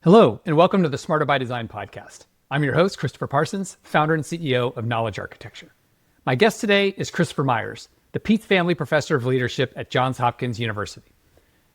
Hello, and welcome to the Smarter by Design podcast. I'm your host, Christopher Parsons, founder and CEO of Knowledge Architecture. My guest today is Christopher Myers, the Peetz Family Professor of Leadership at Johns Hopkins University.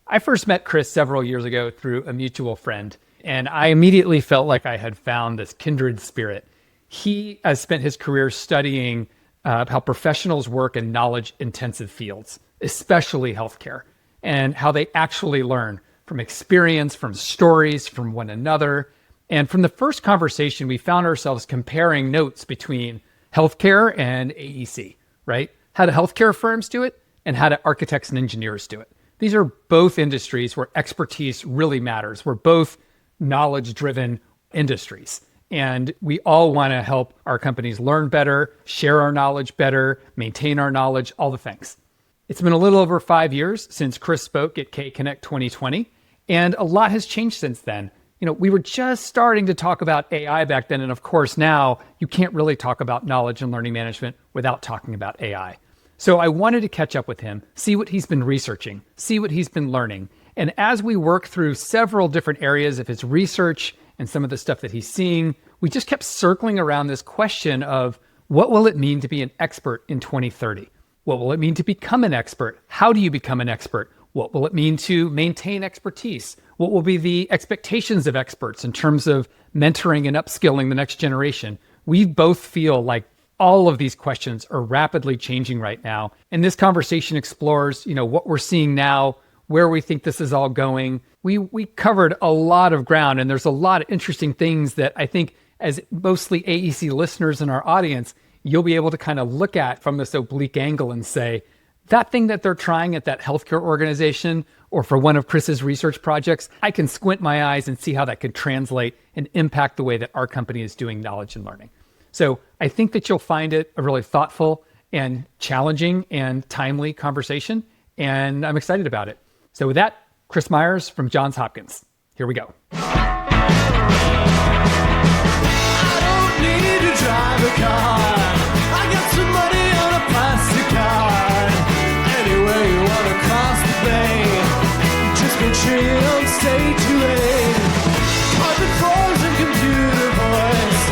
I first met Chris several years ago through a mutual friend, and I immediately felt like I had found this kindred spirit. He has spent his career studying how professionals work in knowledge-intensive fields, especially healthcare, and how they actually learn from experience, from stories, from one another. And from the first conversation, we found ourselves comparing notes between healthcare and AEC, right? How do healthcare firms do it, and how do architects and engineers do it? These are both industries where expertise really matters. We're both knowledge-driven industries. And we all want to help our companies learn better, share our knowledge better, maintain our knowledge, all the things. It's been a little over 5 years since Chris spoke at K-Connect 2020, and a lot has changed since then. You know, we were just starting to talk about AI back then, and of course now you can't really talk about knowledge and learning management without talking about AI. So I wanted to catch up with him, see what he's been researching, see what he's been learning. And as we work through several different areas of his research and some of the stuff that he's seeing, we just kept circling around this question of what will it mean to be an expert in 2030? What will it mean to become an expert? How do you become an expert? What will it mean to maintain expertise? What will be the expectations of experts in terms of mentoring and upskilling the next generation? We both feel like all of these questions are rapidly changing right now. And this conversation explores, what we're seeing now, where we think this is all going. We covered a lot of ground, and there's a lot of interesting things that I think as mostly AEC listeners in our audience, you'll be able to kind of look at from this oblique angle and say, that thing that they're trying at that healthcare organization or for one of Chris's research projects, I can squint my eyes and see how that could translate and impact the way that our company is doing knowledge and learning. So I think that you'll find it a really thoughtful and challenging and timely conversation, and I'm excited about it. So with that, Chris Myers from Johns Hopkins. Here we go. I don't need to drive a car. I got some money on a plastic card. Anywhere you want to cross the bay, just make sure you don't stay too late. Carpet floors and computer voice,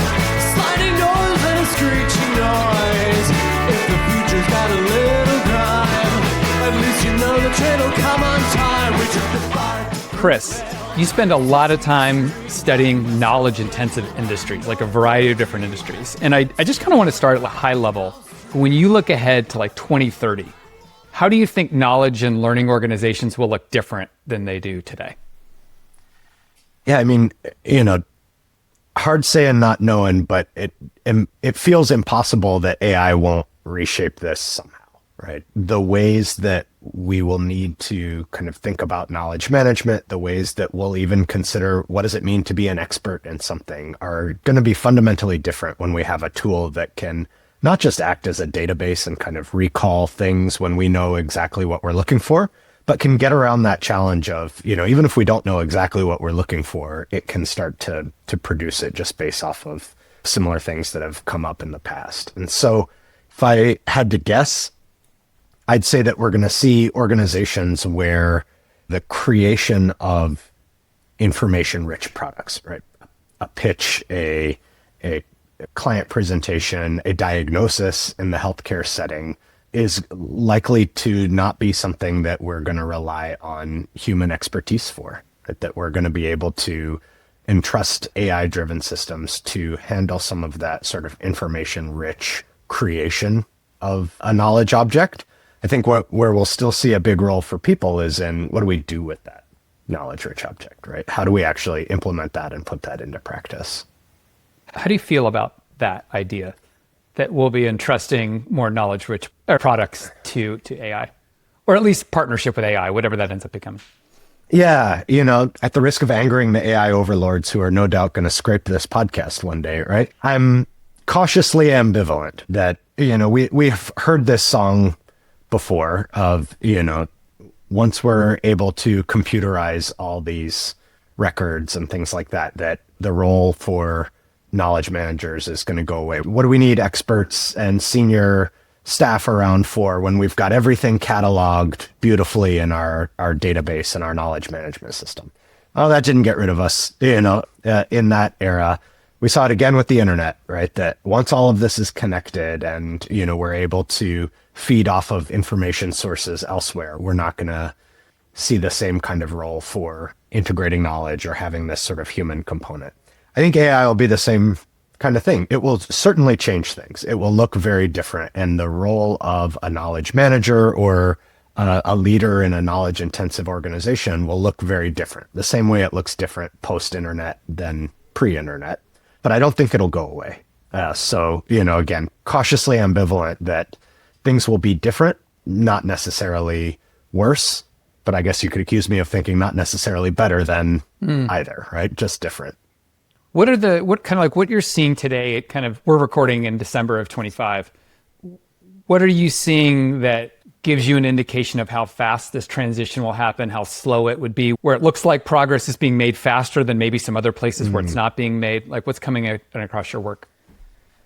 sliding doors and a screeching noise. If the future's got a little grime, at least you know the train will come on time. We took the flight. Chris, you spend a lot of time studying knowledge-intensive industries, like a variety of different industries. And I just kind of want to start at a high level. When you look ahead to like 2030, how do you think knowledge and learning organizations will look different than they do today? Yeah, I mean, hard saying not knowing, but it feels impossible that AI won't reshape this somehow, right? The ways that we will need to kind of think about knowledge management, the ways that we'll even consider what does it mean to be an expert in something are going to be fundamentally different when we have a tool that can not just act as a database and kind of recall things when we know exactly what we're looking for, but can get around that challenge of, even if we don't know exactly what we're looking for, it can start to produce it just based off of similar things that have come up in the past. And so if I had to guess, I'd say that we're going to see organizations where the creation of information-rich products, right? A pitch, a client presentation, a diagnosis in the healthcare setting is likely to not be something that we're going to rely on human expertise for, right? That we're going to be able to entrust AI-driven systems to handle some of that sort of information-rich creation of a knowledge object. I think where we'll still see a big role for people is in what do we do with that knowledge-rich object, right? How do we actually implement that and put that into practice? How do you feel about that idea that we'll be entrusting more knowledge-rich products to AI, or at least partnership with AI, whatever that ends up becoming? Yeah, at the risk of angering the AI overlords who are no doubt going to scrape this podcast one day, right? I'm cautiously ambivalent that, we've heard this song before of, once we're able to computerize all these records and things like that, that the role for knowledge managers is going to go away. What do we need experts and senior staff around for when we've got everything cataloged beautifully in our database and our knowledge management system? Oh, that didn't get rid of us, in that era. We saw it again with the internet, right? That once all of this is connected and, we're able to feed off of information sources elsewhere, we're not going to see the same kind of role for integrating knowledge or having this sort of human component. I think AI will be the same kind of thing. It will certainly change things. It will look very different. And the role of a knowledge manager or a leader in a knowledge intensive organization will look very different. The same way it looks different post-internet than pre-internet. But I don't think it'll go away. So, again, cautiously ambivalent that things will be different, not necessarily worse. But I guess you could accuse me of thinking not necessarily better than either, right? Just different. What you're seeing today, we're recording in December of 25. What are you seeing that gives you an indication of how fast this transition will happen, how slow it would be, where it looks like progress is being made faster than maybe some other places where it's not being made? Like what's coming out across your work?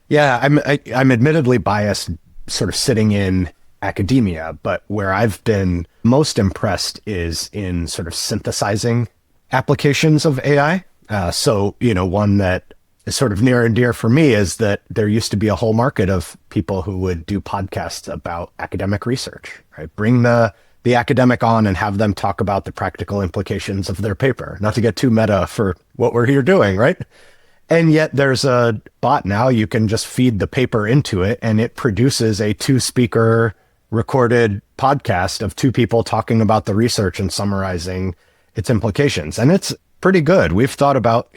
Yeah, I'm admittedly biased sort of sitting in academia, but where I've been most impressed is in sort of synthesizing applications of AI. So, one that is sort of near and dear for me is that there used to be a whole market of people who would do podcasts about academic research, right? Bring the academic on and have them talk about the practical implications of their paper, not to get too meta for what we're here doing, right? And yet there's a bot now, you can just feed the paper into it and it produces a 2-speaker recorded podcast of 2 people talking about the research and summarizing its implications. And it's pretty good. We've thought about,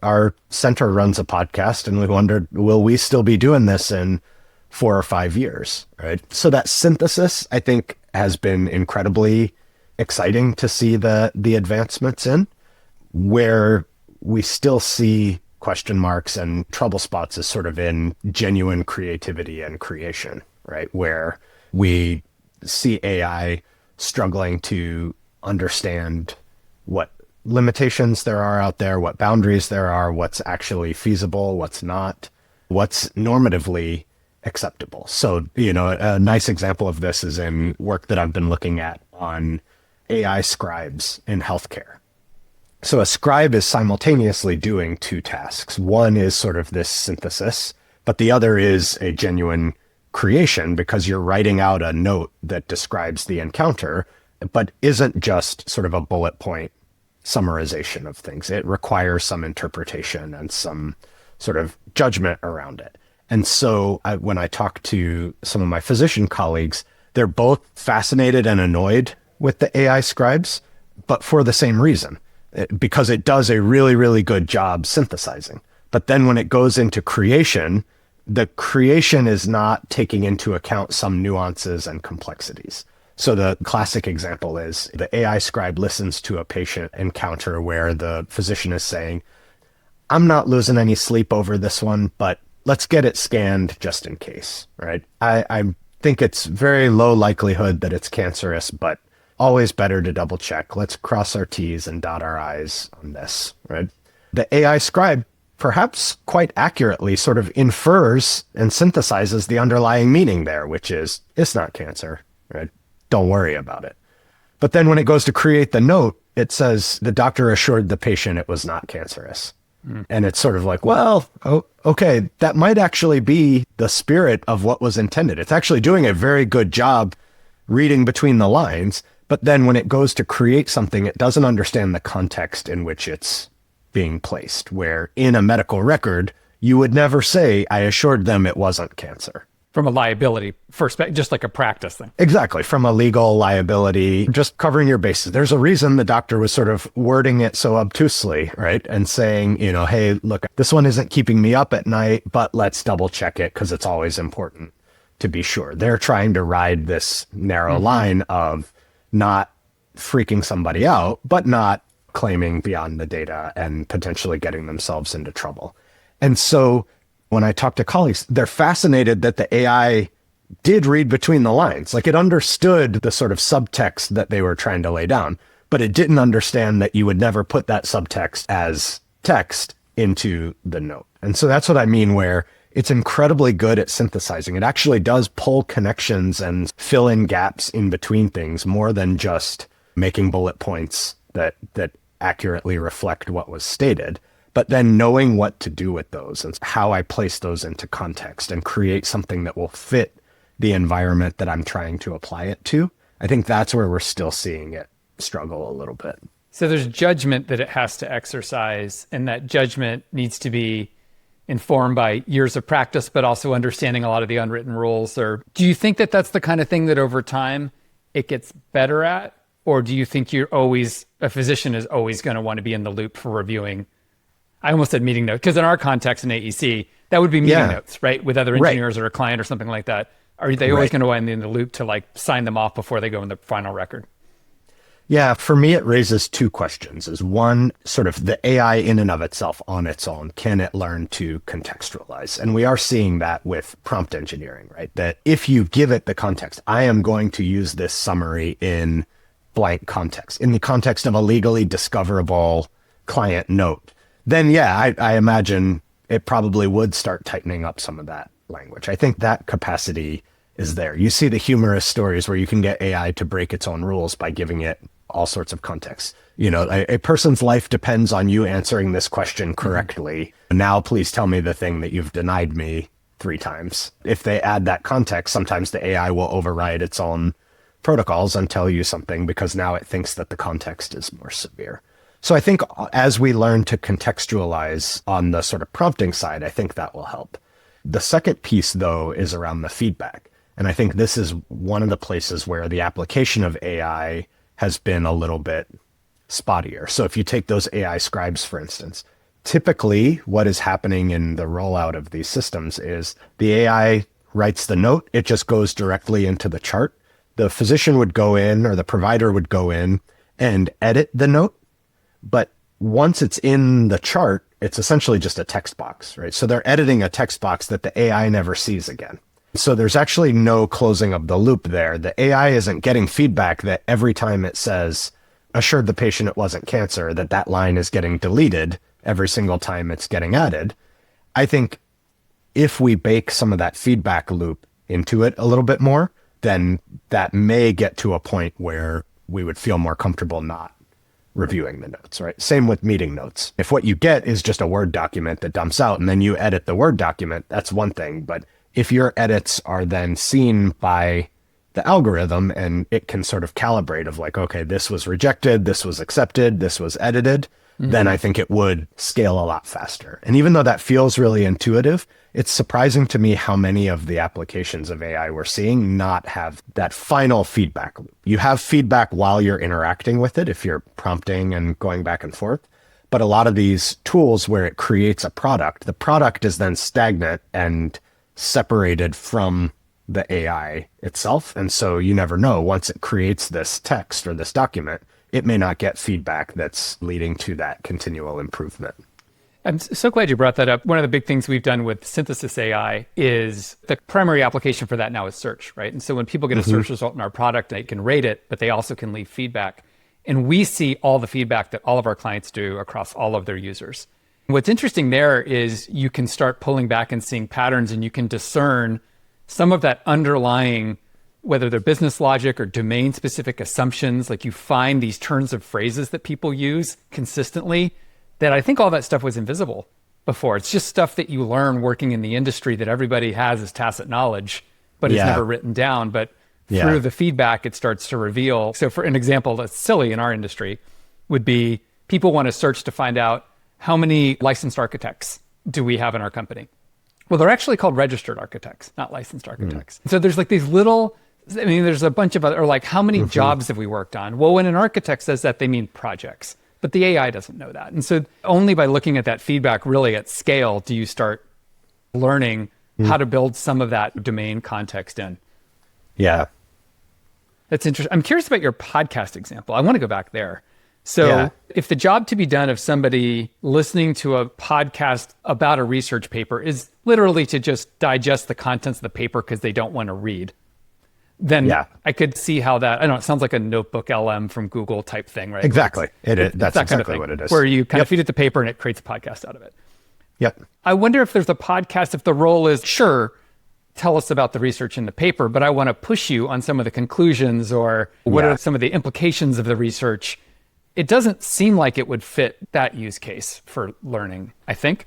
our center runs a podcast and we wondered, will we still be doing this in 4 or 5 years, right? So that synthesis, I think, has been incredibly exciting to see the advancements in. Where we still see question marks and trouble spots is sort of in genuine creativity and creation, right? Where we see AI struggling to understand what limitations there are out there, what boundaries there are, what's actually feasible, what's not, what's normatively acceptable. So, a nice example of this is in work that I've been looking at on AI scribes in healthcare. So a scribe is simultaneously doing 2 tasks. One is sort of this synthesis, but the other is a genuine creation because you're writing out a note that describes the encounter, but isn't just sort of a bullet point summarization of things. It requires some interpretation and some sort of judgment around it. And so when I talk to some of my physician colleagues, they're both fascinated and annoyed with the AI scribes, but for the same reason, because it does a really, really good job synthesizing. But then when it goes into creation, the creation is not taking into account some nuances and complexities. So the classic example is the AI scribe listens to a patient encounter where the physician is saying, I'm not losing any sleep over this one, but let's get it scanned just in case, right? I think it's very low likelihood that it's cancerous, but always better to double check. Let's cross our T's and dot our I's on this, right? The AI scribe perhaps quite accurately sort of infers and synthesizes the underlying meaning there, which is, it's not cancer, right? Don't worry about it. But then when it goes to create the note, it says the doctor assured the patient it was not cancerous. And it's sort of like, well, okay, that might actually be the spirit of what was intended. It's actually doing a very good job reading between the lines. But then when it goes to create something, it doesn't understand the context in which it's being placed, where in a medical record, you would never say, I assured them it wasn't cancer. From a liability perspective, just like a practice thing. Exactly. From a legal liability, just covering your bases. There's a reason the doctor was sort of wording it so obtusely, right? And saying, hey, look, this one isn't keeping me up at night, but let's double check it because it's always important to be sure. They're trying to ride this narrow line of not freaking somebody out, but not claiming beyond the data and potentially getting themselves into trouble. And so when I talk to colleagues, they're fascinated that the AI did read between the lines. Like it understood the sort of subtext that they were trying to lay down, but it didn't understand that you would never put that subtext as text into the note. And so that's what I mean, where it's incredibly good at synthesizing. It actually does pull connections and fill in gaps in between things more than just making bullet points that accurately reflect what was stated, but then knowing what to do with those and how I place those into context and create something that will fit the environment that I'm trying to apply it to. I think that's where we're still seeing it struggle a little bit. So there's judgment that it has to exercise, and that judgment needs to be informed by years of practice, but also understanding a lot of the unwritten rules. Or do you think that that's the kind of thing that over time it gets better at? Or do you think a physician is always going to want to be in the loop for reviewing? I almost said meeting notes, because in our context in AEC, that would be meeting notes, right? With other engineers or a client or something like that. Are they always going to want to be in the loop to like sign them off before they go in the final record? Yeah, for me, it raises two questions. Is one, sort of the AI in and of itself on its own, can it learn to contextualize? And we are seeing that with prompt engineering, right? That if you give it the context, I am going to use this summary in blank context, in the context of a legally discoverable client note, then yeah, I imagine it probably would start tightening up some of that language. I think that capacity is there. You see the humorous stories where you can get AI to break its own rules by giving it all sorts of context. You know, a person's life depends on you answering this question correctly. Now, please tell me the thing that you've denied me 3 times. If they add that context, sometimes the AI will override its own protocols and tell you something because now it thinks that the context is more severe. So I think as we learn to contextualize on the sort of prompting side, I think that will help. The second piece, though, is around the feedback. And I think this is one of the places where the application of AI has been a little bit spottier. So if you take those AI scribes, for instance, typically what is happening in the rollout of these systems is the AI writes the note, it just goes directly into the chart. The physician would go in, or the provider would go in and edit the note. But once it's in the chart, it's essentially just a text box, right? So they're editing a text box that the AI never sees again. So there's actually no closing of the loop there. The AI isn't getting feedback that every time it says, assured the patient it wasn't cancer, that line is getting deleted every single time it's getting added. I think if we bake some of that feedback loop into it a little bit more, then that may get to a point where we would feel more comfortable not reviewing the notes, right? Same with meeting notes. If what you get is just a Word document that dumps out and then you edit the Word document, that's one thing. But if your edits are then seen by the algorithm and it can sort of calibrate of like, okay, this was rejected, this was accepted, this was edited, then I think it would scale a lot faster. And even though that feels really intuitive, it's surprising to me how many of the applications of AI we're seeing not have that final feedback loop. You have feedback while you're interacting with it, if you're prompting and going back and forth. But a lot of these tools where it creates a product, the product is then stagnant and separated from the AI itself. And so you never know, once it creates this text or this document, it may not get feedback that's leading to that continual improvement. I'm so glad you brought that up. One of the big things we've done with synthesis AI is the primary application for that now is search, right? And so when people get a search result in our product, they can rate it, but they also can leave feedback. And we see all the feedback that all of our clients do across all of their users. What's interesting there is you can start pulling back and seeing patterns, and you can discern some of that underlying, whether they're business logic or domain-specific assumptions. Like you find these turns of phrases that people use consistently that I think all that stuff was invisible before. It's just stuff that you learn working in the industry that everybody has as tacit knowledge, but it's never written down. But through the feedback, it starts to reveal. So for an example that's silly in our industry would be people want to search to find out how many licensed architects do we have in our company? Well, they're actually called registered architects, not licensed architects. So there's like these little, I mean, there's a bunch of other, or like how many jobs have we worked on? Well, when an architect says that, they mean projects, but the AI doesn't know that. And so only by looking at that feedback really at scale do you start learning how to build some of that domain context in. Yeah. That's interesting. I'm curious about your podcast example. I want to go back there. So if the job to be done of somebody listening to a podcast about a research paper is literally to just digest the contents of the paper because they don't want to read, then I could see how that, I don't know, it sounds like a notebook LM from Google type thing, right? Exactly. That's that exactly kind of thing, what it is. Where you kind of feed it the paper and it creates a podcast out of it. Yep. I wonder if there's a podcast, if the role is, sure, tell us about the research in the paper, but I want to push you on some of the conclusions or what are some of the implications of the research. it doesn't seem like it would fit that use case for learning, I think.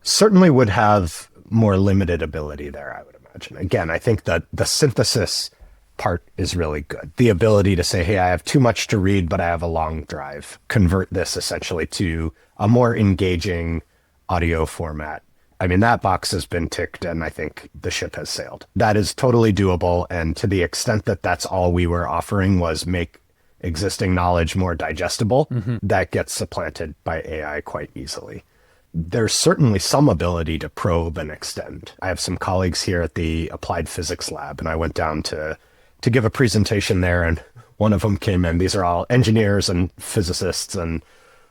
Certainly would have more limited ability there, I would imagine. Again, I think that the synthesis part is really good. The ability to say, hey, I have too much to read, but I have a long drive. Convert this essentially to a more engaging audio format. I mean, that box has been ticked and I think the ship has sailed. That is totally doable. And to the extent that that's all we were offering was make existing knowledge more digestible, that gets supplanted by AI quite easily. There's certainly some ability to probe and extend. I have some colleagues here at the Applied Physics Lab, and I went down to give a presentation there, and one of them came in. These are all engineers and physicists and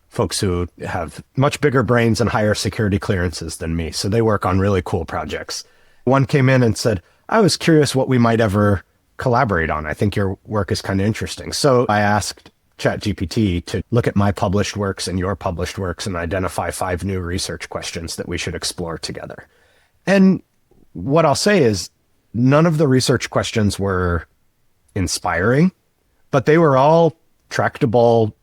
folks who have much bigger brains and higher security clearances than me. So they work on really cool projects. One came in and said, I was curious what we might ever collaborate on. I think your work is kind of interesting. So I asked ChatGPT to look at my published works and your published works and identify 5 new research questions that we should explore together. And what I'll say is none of the research questions were inspiring, but they were all tractable,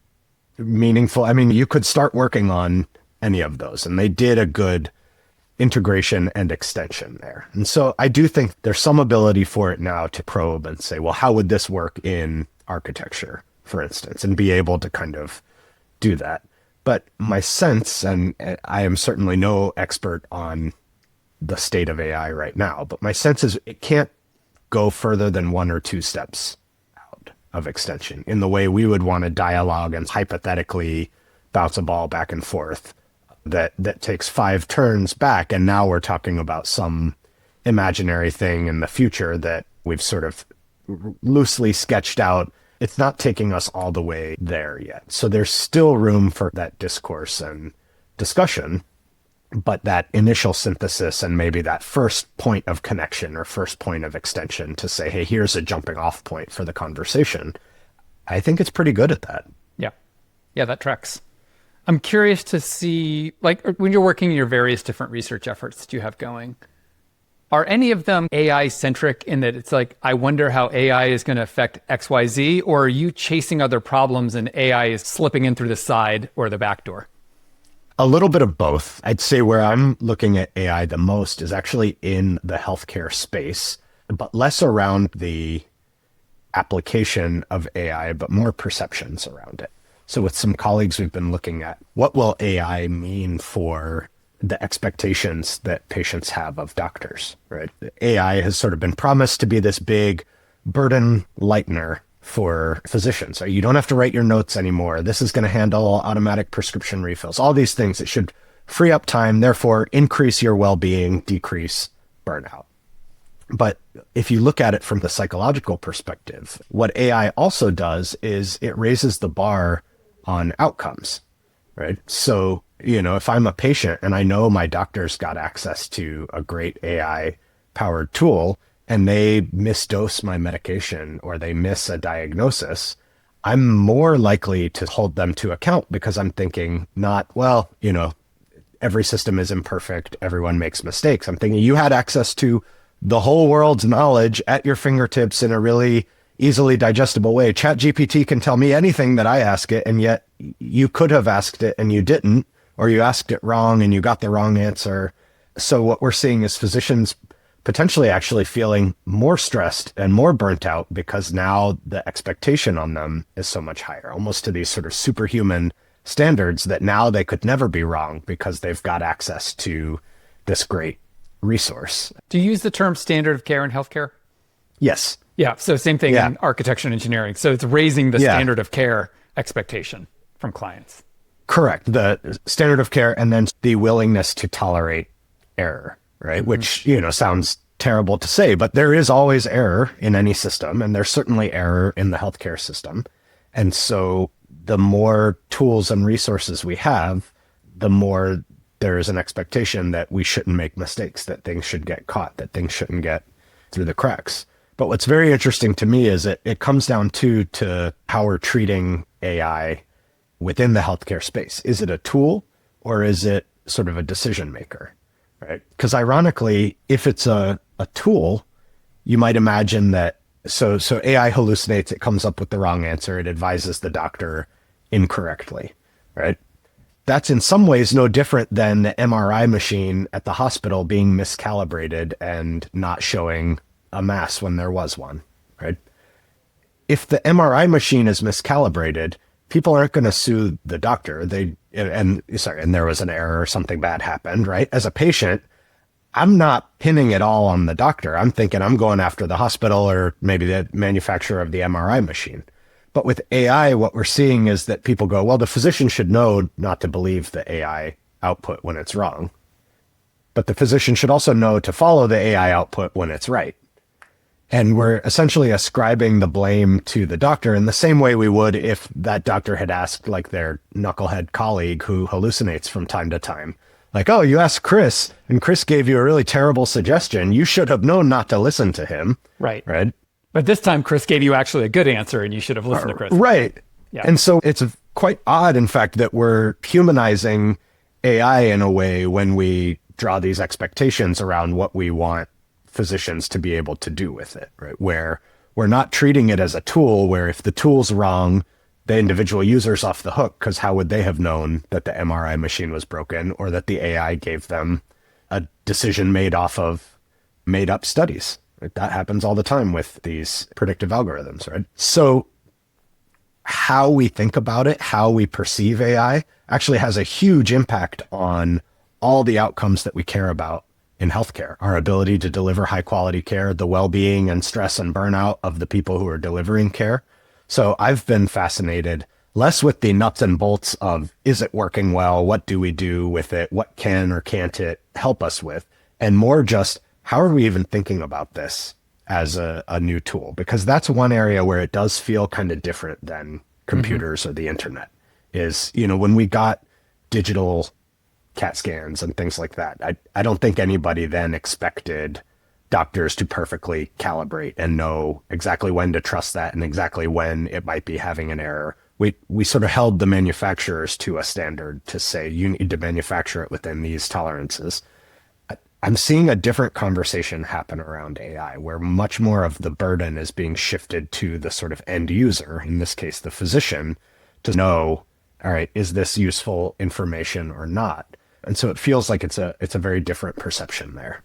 meaningful. I mean, you could start working on any of those, and they did a good integration and extension there. And so I do think there's some ability for it now to probe and say, well, how would this work in architecture, for instance, and be able to kind of do that. But my sense, and I am certainly no expert on the state of AI right now, but my sense is it can't go further than 1 or 2 steps out of extension in the way we would want to dialogue and hypothetically bounce a ball back and forth that takes 5 turns back. And now we're talking about some imaginary thing in the future that we've sort of loosely sketched out. It's not taking us all the way there yet. So there's still room for that discourse and discussion, but that initial synthesis and maybe that first point of connection or first point of extension to say, hey, here's a jumping off point for the conversation. I think it's pretty good at that. Yeah. Yeah, that tracks. I'm curious to see, like, when you're working in your various different research efforts that you have going, are any of them AI-centric in that it's like, I wonder how AI is going to affect XYZ, or are you chasing other problems and AI is slipping in through the side or the back door? A little bit of both. I'd say where I'm looking at AI the most is actually in the healthcare space, but less around the application of AI, but more perceptions around it. So with some colleagues, we've been looking at what will AI mean for the expectations that patients have of doctors, right? AI has sort of been promised to be this big burden lightener for physicians. So you don't have to write your notes anymore. This is going to handle automatic prescription refills, all these things that should free up time, therefore increase your well-being, decrease burnout. But if you look at it from the psychological perspective, what AI also does is it raises the bar on outcomes, right? So, you know, if I'm a patient and I know my doctor's got access to a great AI powered tool and they misdose my medication or they miss a diagnosis, I'm more likely to hold them to account because I'm thinking not, well, you know, every system is imperfect. Everyone makes mistakes. I'm thinking you had access to the whole world's knowledge at your fingertips in a really easily digestible way. ChatGPT can tell me anything that I ask it, and yet you could have asked it and you didn't, or you asked it wrong and you got the wrong answer. So what we're seeing is physicians potentially actually feeling more stressed and more burnt out because now the expectation on them is so much higher, almost to these sort of superhuman standards that now they could never be wrong because they've got access to this great resource. Do you use the term standard of care in healthcare? Yes. Yeah. So same thing in architecture and engineering. So it's raising the standard of care expectation from clients. Correct. The standard of care and then the willingness to tolerate error, right? Mm-hmm. Which, you know, sounds terrible to say, but there is always error in any system, and there's certainly error in the healthcare system. And so the more tools and resources we have, the more there is an expectation that we shouldn't make mistakes, that things should get caught, that things shouldn't get through the cracks. But what's very interesting to me is it comes down to how we're treating AI within the healthcare space. Is it a tool or is it sort of a decision maker, right? Because ironically, if it's a tool, you might imagine that, so AI hallucinates, it comes up with the wrong answer, it advises the doctor incorrectly, right? That's in some ways no different than the MRI machine at the hospital being miscalibrated and not showing a mass when there was one, right? If the MRI machine is miscalibrated, people aren't going to sue the doctor. And there was an error or something bad happened, right? As a patient, I'm not pinning it all on the doctor. I'm thinking I'm going after the hospital or maybe the manufacturer of the MRI machine. But with AI, what we're seeing is that people go, well, the physician should know not to believe the AI output when it's wrong. But the physician should also know to follow the AI output when it's right. And we're essentially ascribing the blame to the doctor in the same way we would if that doctor had asked like their knucklehead colleague who hallucinates from time to time. Like, oh, you asked Chris and Chris gave you a really terrible suggestion. You should have known not to listen to him. Right. Right. But this time Chris gave you actually a good answer and you should have listened to Chris. Right. Yeah. And so it's quite odd, in fact, that we're humanizing AI in a way when we draw these expectations around what we want physicians to be able to do with it, right? Where we're not treating it as a tool where if the tool's wrong, the individual user's off the hook, because how would they have known that the MRI machine was broken or that the AI gave them a decision made off of made up studies? Right? That happens all the time with these predictive algorithms, right? So how we think about it, how we perceive AI actually has a huge impact on all the outcomes that we care about in healthcare, our ability to deliver high quality care, the well-being and stress and burnout of the people who are delivering care. So I've been fascinated less with the nuts and bolts of, is it working well? What do we do with it? What can or can't it help us with? And more just, how are we even thinking about this as a new tool? Because that's one area where it does feel kind of different than computers or the internet is, when we got digital CAT scans and things like that, I don't think anybody then expected doctors to perfectly calibrate and know exactly when to trust that and exactly when it might be having an error. We sort of held the manufacturers to a standard to say, you need to manufacture it within these tolerances. I'm seeing a different conversation happen around AI, where much more of the burden is being shifted to the sort of end user, in this case, the physician, to know, all right, is this useful information or not? And so it feels like it's a very different perception there.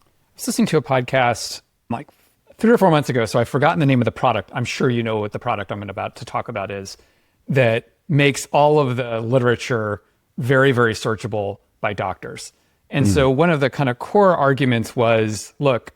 I was listening to a podcast like 3 or 4 months ago, so I've forgotten the name of the product. I'm sure you know what the product I'm about to talk about is, that makes all of the literature very, very searchable by doctors. And so one of the kind of core arguments was, look,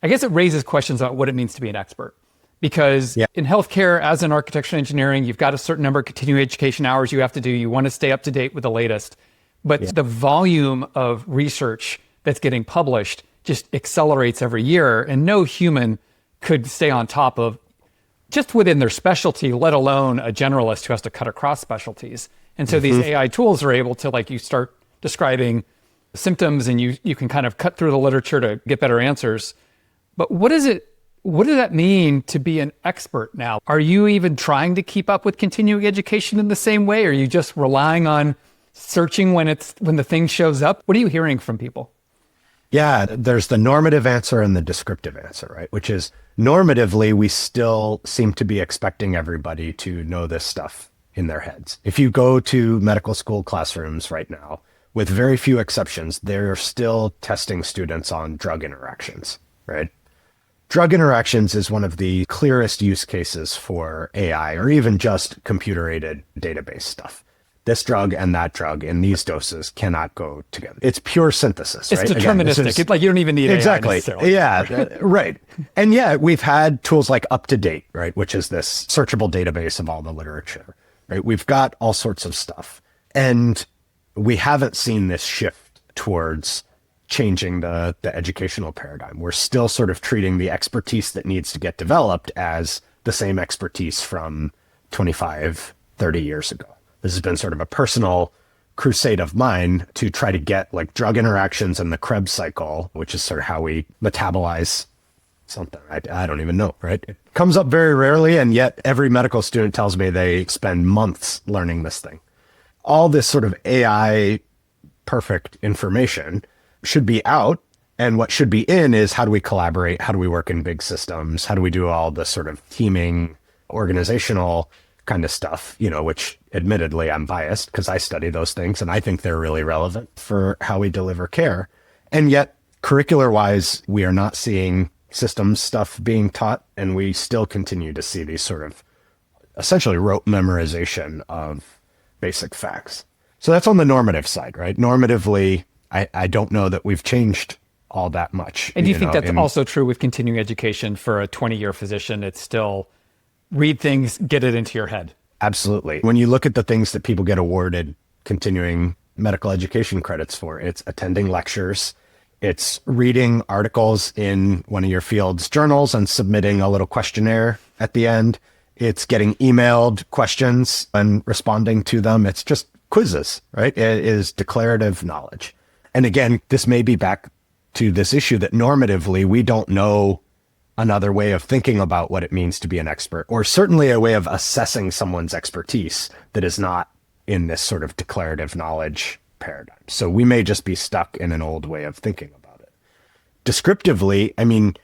I guess it raises questions about what it means to be an expert. Because in healthcare, as in architecture and engineering, you've got a certain number of continuing education hours you have to do. You want to stay up to date with the latest. But the volume of research that's getting published just accelerates every year. And no human could stay on top of just within their specialty, let alone a generalist who has to cut across specialties. And so these AI tools are able to, like, you start describing symptoms and you can kind of cut through the literature to get better answers. But what does that mean to be an expert now? Are you even trying to keep up with continuing education in the same way? Or are you just relying on searching when the thing shows up? What are you hearing from people? Yeah, there's the normative answer and the descriptive answer, right? Which is, normatively, we still seem to be expecting everybody to know this stuff in their heads. If you go to medical school classrooms right now, with very few exceptions, they're still testing students on drug interactions, right? Drug interactions is one of the clearest use cases for AI, or even just computer-aided database stuff. This drug and that drug in these doses cannot go together. It's pure synthesis, right? It's deterministic. It's like you don't even need exactly. AI necessarily. Yeah, right. And yeah, we've had tools like UpToDate, right, which is this searchable database of all the literature, right? We've got all sorts of stuff. And we haven't seen this shift towards changing the educational paradigm. We're still sort of treating the expertise that needs to get developed as the same expertise from 25, 30 years ago. This has been sort of a personal crusade of mine to try to get like drug interactions and the Krebs cycle, which is sort of how we metabolize something. I don't even know, right? It comes up very rarely, and yet every medical student tells me they spend months learning this thing. All this sort of AI perfect information should be out. And what should be in is, how do we collaborate? How do we work in big systems? How do we do all the sort of teaming, organizational kind of stuff, which admittedly I'm biased because I study those things and I think they're really relevant for how we deliver care. And yet, curricular wise, we are not seeing systems stuff being taught, and we still continue to see these sort of essentially rote memorization of basic facts. So that's on the normative side, right? Normatively, I don't know that we've changed all that much. And do you think that's also true with continuing education for a 20-year physician? It's still read things, get it into your head. Absolutely. When you look at the things that people get awarded continuing medical education credits for, it's attending lectures, it's reading articles in one of your field's journals and submitting a little questionnaire at the end. It's getting emailed questions and responding to them. It's just quizzes, right? It is declarative knowledge. And again, this may be back to this issue that normatively, we don't know another way of thinking about what it means to be an expert, or certainly a way of assessing someone's expertise that is not in this sort of declarative knowledge paradigm. So we may just be stuck in an old way of thinking about it. Descriptively, I mean,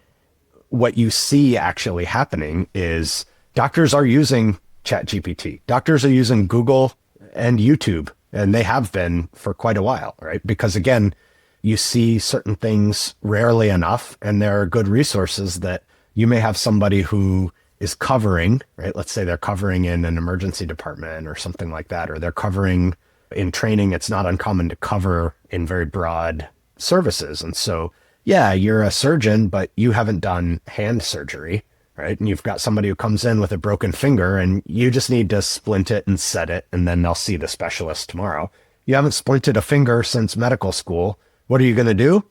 what you see actually happening is doctors are using ChatGPT. Doctors are using Google and YouTube, and they have been for quite a while, right? Because again, you see certain things rarely enough, and there are good resources that you may have somebody who is covering, right? Let's say they're covering in an emergency department or something like that, or they're covering in training. It's not uncommon to cover in very broad services. And so, yeah, you're a surgeon, but you haven't done hand surgery, right? And you've got somebody who comes in with a broken finger and you just need to splint it and set it, and then they'll see the specialist tomorrow. You haven't splinted a finger since medical school. What are you going to do?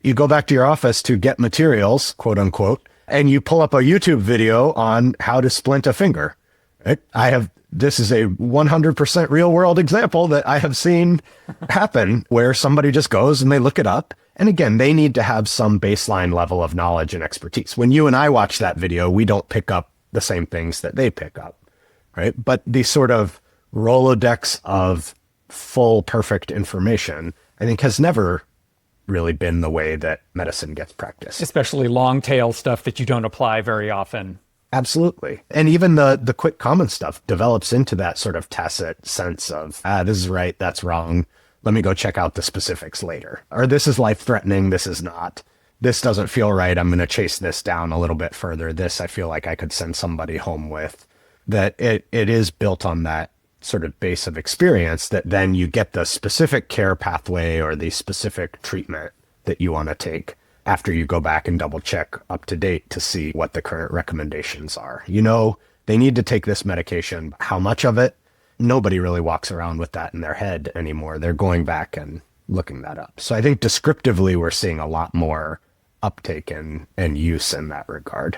You go back to your office to get materials, quote unquote, and you pull up a YouTube video on how to splint a finger. Right? This is a 100% real world example that I have seen happen where somebody just goes and they look it up. And again, they need to have some baseline level of knowledge and expertise. When you and I watch that video, we don't pick up the same things that they pick up, right? But the sort of Rolodex of full, perfect information, I think has never really been the way that medicine gets practiced. Especially long tail stuff that you don't apply very often. Absolutely. And even the quick comment stuff develops into that sort of tacit sense of, this is right, that's wrong. Let me go check out the specifics later. Or this is life-threatening, this is not. This doesn't feel right, I'm going to chase this down a little bit further. This I feel like I could send somebody home with. That it is built on that sort of base of experience that then you get the specific care pathway or the specific treatment that you want to take after you go back and double check up to date to see what the current recommendations are. They need to take this medication. How much of it? Nobody really walks around with that in their head anymore. They're going back and looking that up. So I think descriptively, we're seeing a lot more uptake and use in that regard.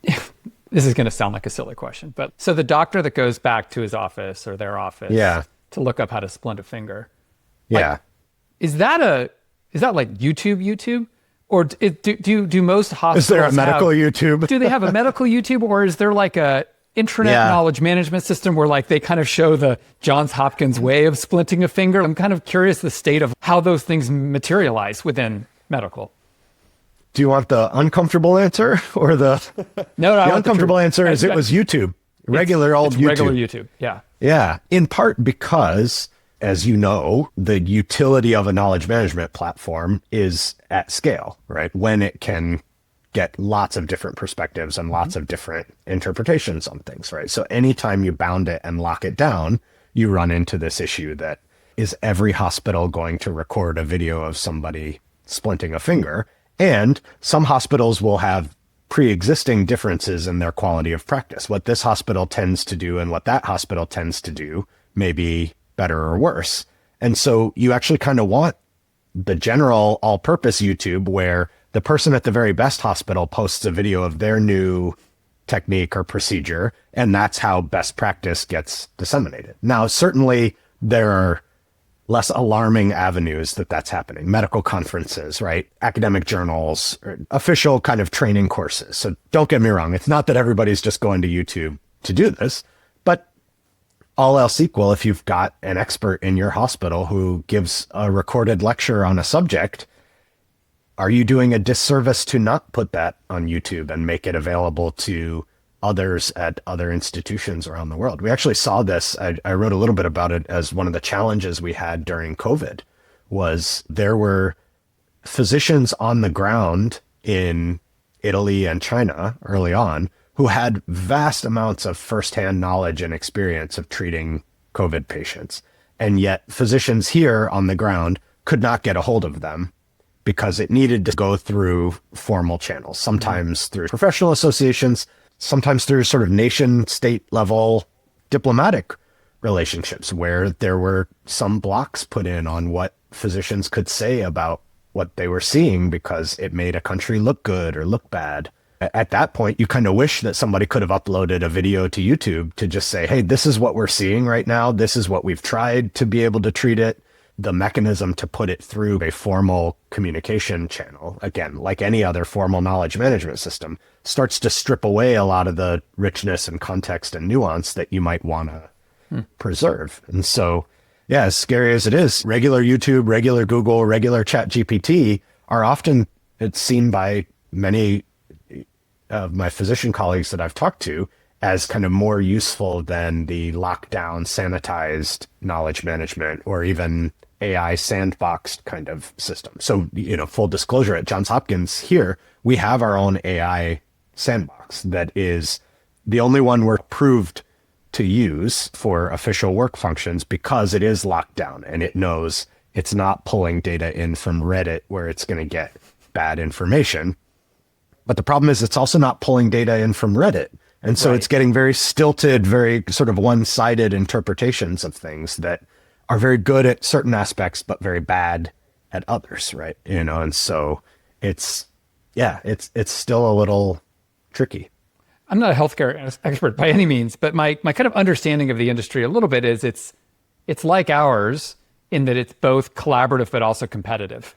This is going to sound like a silly question, but so the doctor that goes back to his office or their office to look up how to splint a finger. Yeah. Is that like YouTube? Or do most hospitals Is there a medical YouTube? Do they have a medical YouTube, or is there like a intranet knowledge management system where like they kind of show the Johns Hopkins way of splinting a finger? I'm kind of curious the state of how those things materialize within medical. Do you want the uncomfortable answer or the the uncomfortable answer is it was YouTube, regular old YouTube. Regular YouTube, yeah. Yeah, in part because, as you know, the utility of a knowledge management platform is at scale, right? When it can get lots of different perspectives and lots of different interpretations on things, right? So anytime you bound it and lock it down, you run into this issue that is every hospital going to record a video of somebody splinting a finger? And some hospitals will have pre-existing differences in their quality of practice. What this hospital tends to do and what that hospital tends to do may be better or worse. And so you actually kind of want the general all-purpose YouTube where the person at the very best hospital posts a video of their new technique or procedure, and that's how best practice gets disseminated. Now, certainly there are less alarming avenues that's happening. Medical conferences, right? Academic journals, official kind of training courses. So don't get me wrong. It's not that everybody's just going to YouTube to do this, but all else equal, if you've got an expert in your hospital who gives a recorded lecture on a subject, are you doing a disservice to not put that on YouTube and make it available to others at other institutions around the world. We actually saw this. I wrote a little bit about it as one of the challenges we had during COVID was there were physicians on the ground in Italy and China early on who had vast amounts of firsthand knowledge and experience of treating COVID patients. And yet physicians here on the ground could not get a hold of them because it needed to go through formal channels, sometimes through professional associations, sometimes through sort of nation state level diplomatic relationships where there were some blocks put in on what physicians could say about what they were seeing because it made a country look good or look bad. At that point, you kind of wish that somebody could have uploaded a video to YouTube to just say, hey, this is what we're seeing right now. This is what we've tried to be able to treat it. The mechanism to put it through a formal communication channel, again, like any other formal knowledge management system, starts to strip away a lot of the richness and context and nuance that you might want to preserve. And so, yeah, as scary as it is, regular YouTube, regular Google, regular ChatGPT are often, it's seen by many of my physician colleagues that I've talked to as kind of more useful than the lockdown, sanitized knowledge management or even AI sandboxed kind of system. So, full disclosure, at Johns Hopkins here, we have our own AI sandbox that is the only one we're approved to use for official work functions because it is locked down and it knows it's not pulling data in from Reddit where it's going to get bad information. But the problem is it's also not pulling data in from Reddit. And so It's getting very stilted, very sort of one-sided interpretations of things that are very good at certain aspects, but very bad at others, right? And so it's still a little tricky. I'm not a healthcare expert by any means, but my kind of understanding of the industry a little bit is it's like ours in that it's both collaborative but also competitive.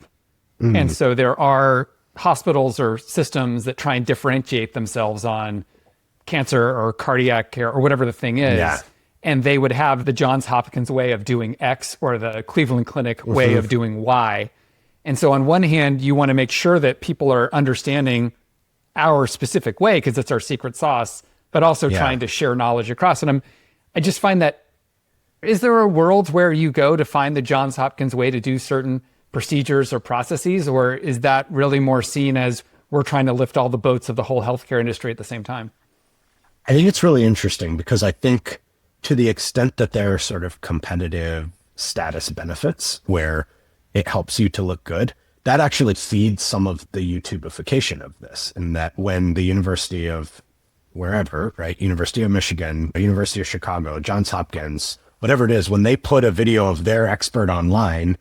And so there are hospitals or systems that try and differentiate themselves on cancer or cardiac care or whatever the thing is. Yeah. And they would have the Johns Hopkins way of doing X or the Cleveland Clinic way of doing Y. And so on one hand, you want to make sure that people are understanding our specific way because it's our secret sauce, but also trying to share knowledge across. And I just find that, is there a world where you go to find the Johns Hopkins way to do certain procedures or processes, or is that really more seen as we're trying to lift all the boats of the whole healthcare industry at the same time? I think it's really interesting because I think to the extent that there are sort of competitive status benefits where it helps you to look good, that actually feeds some of the YouTubeification of this. And that when the University of wherever, right, University of Michigan, University of Chicago, Johns Hopkins, whatever it is, when they put a video of their expert online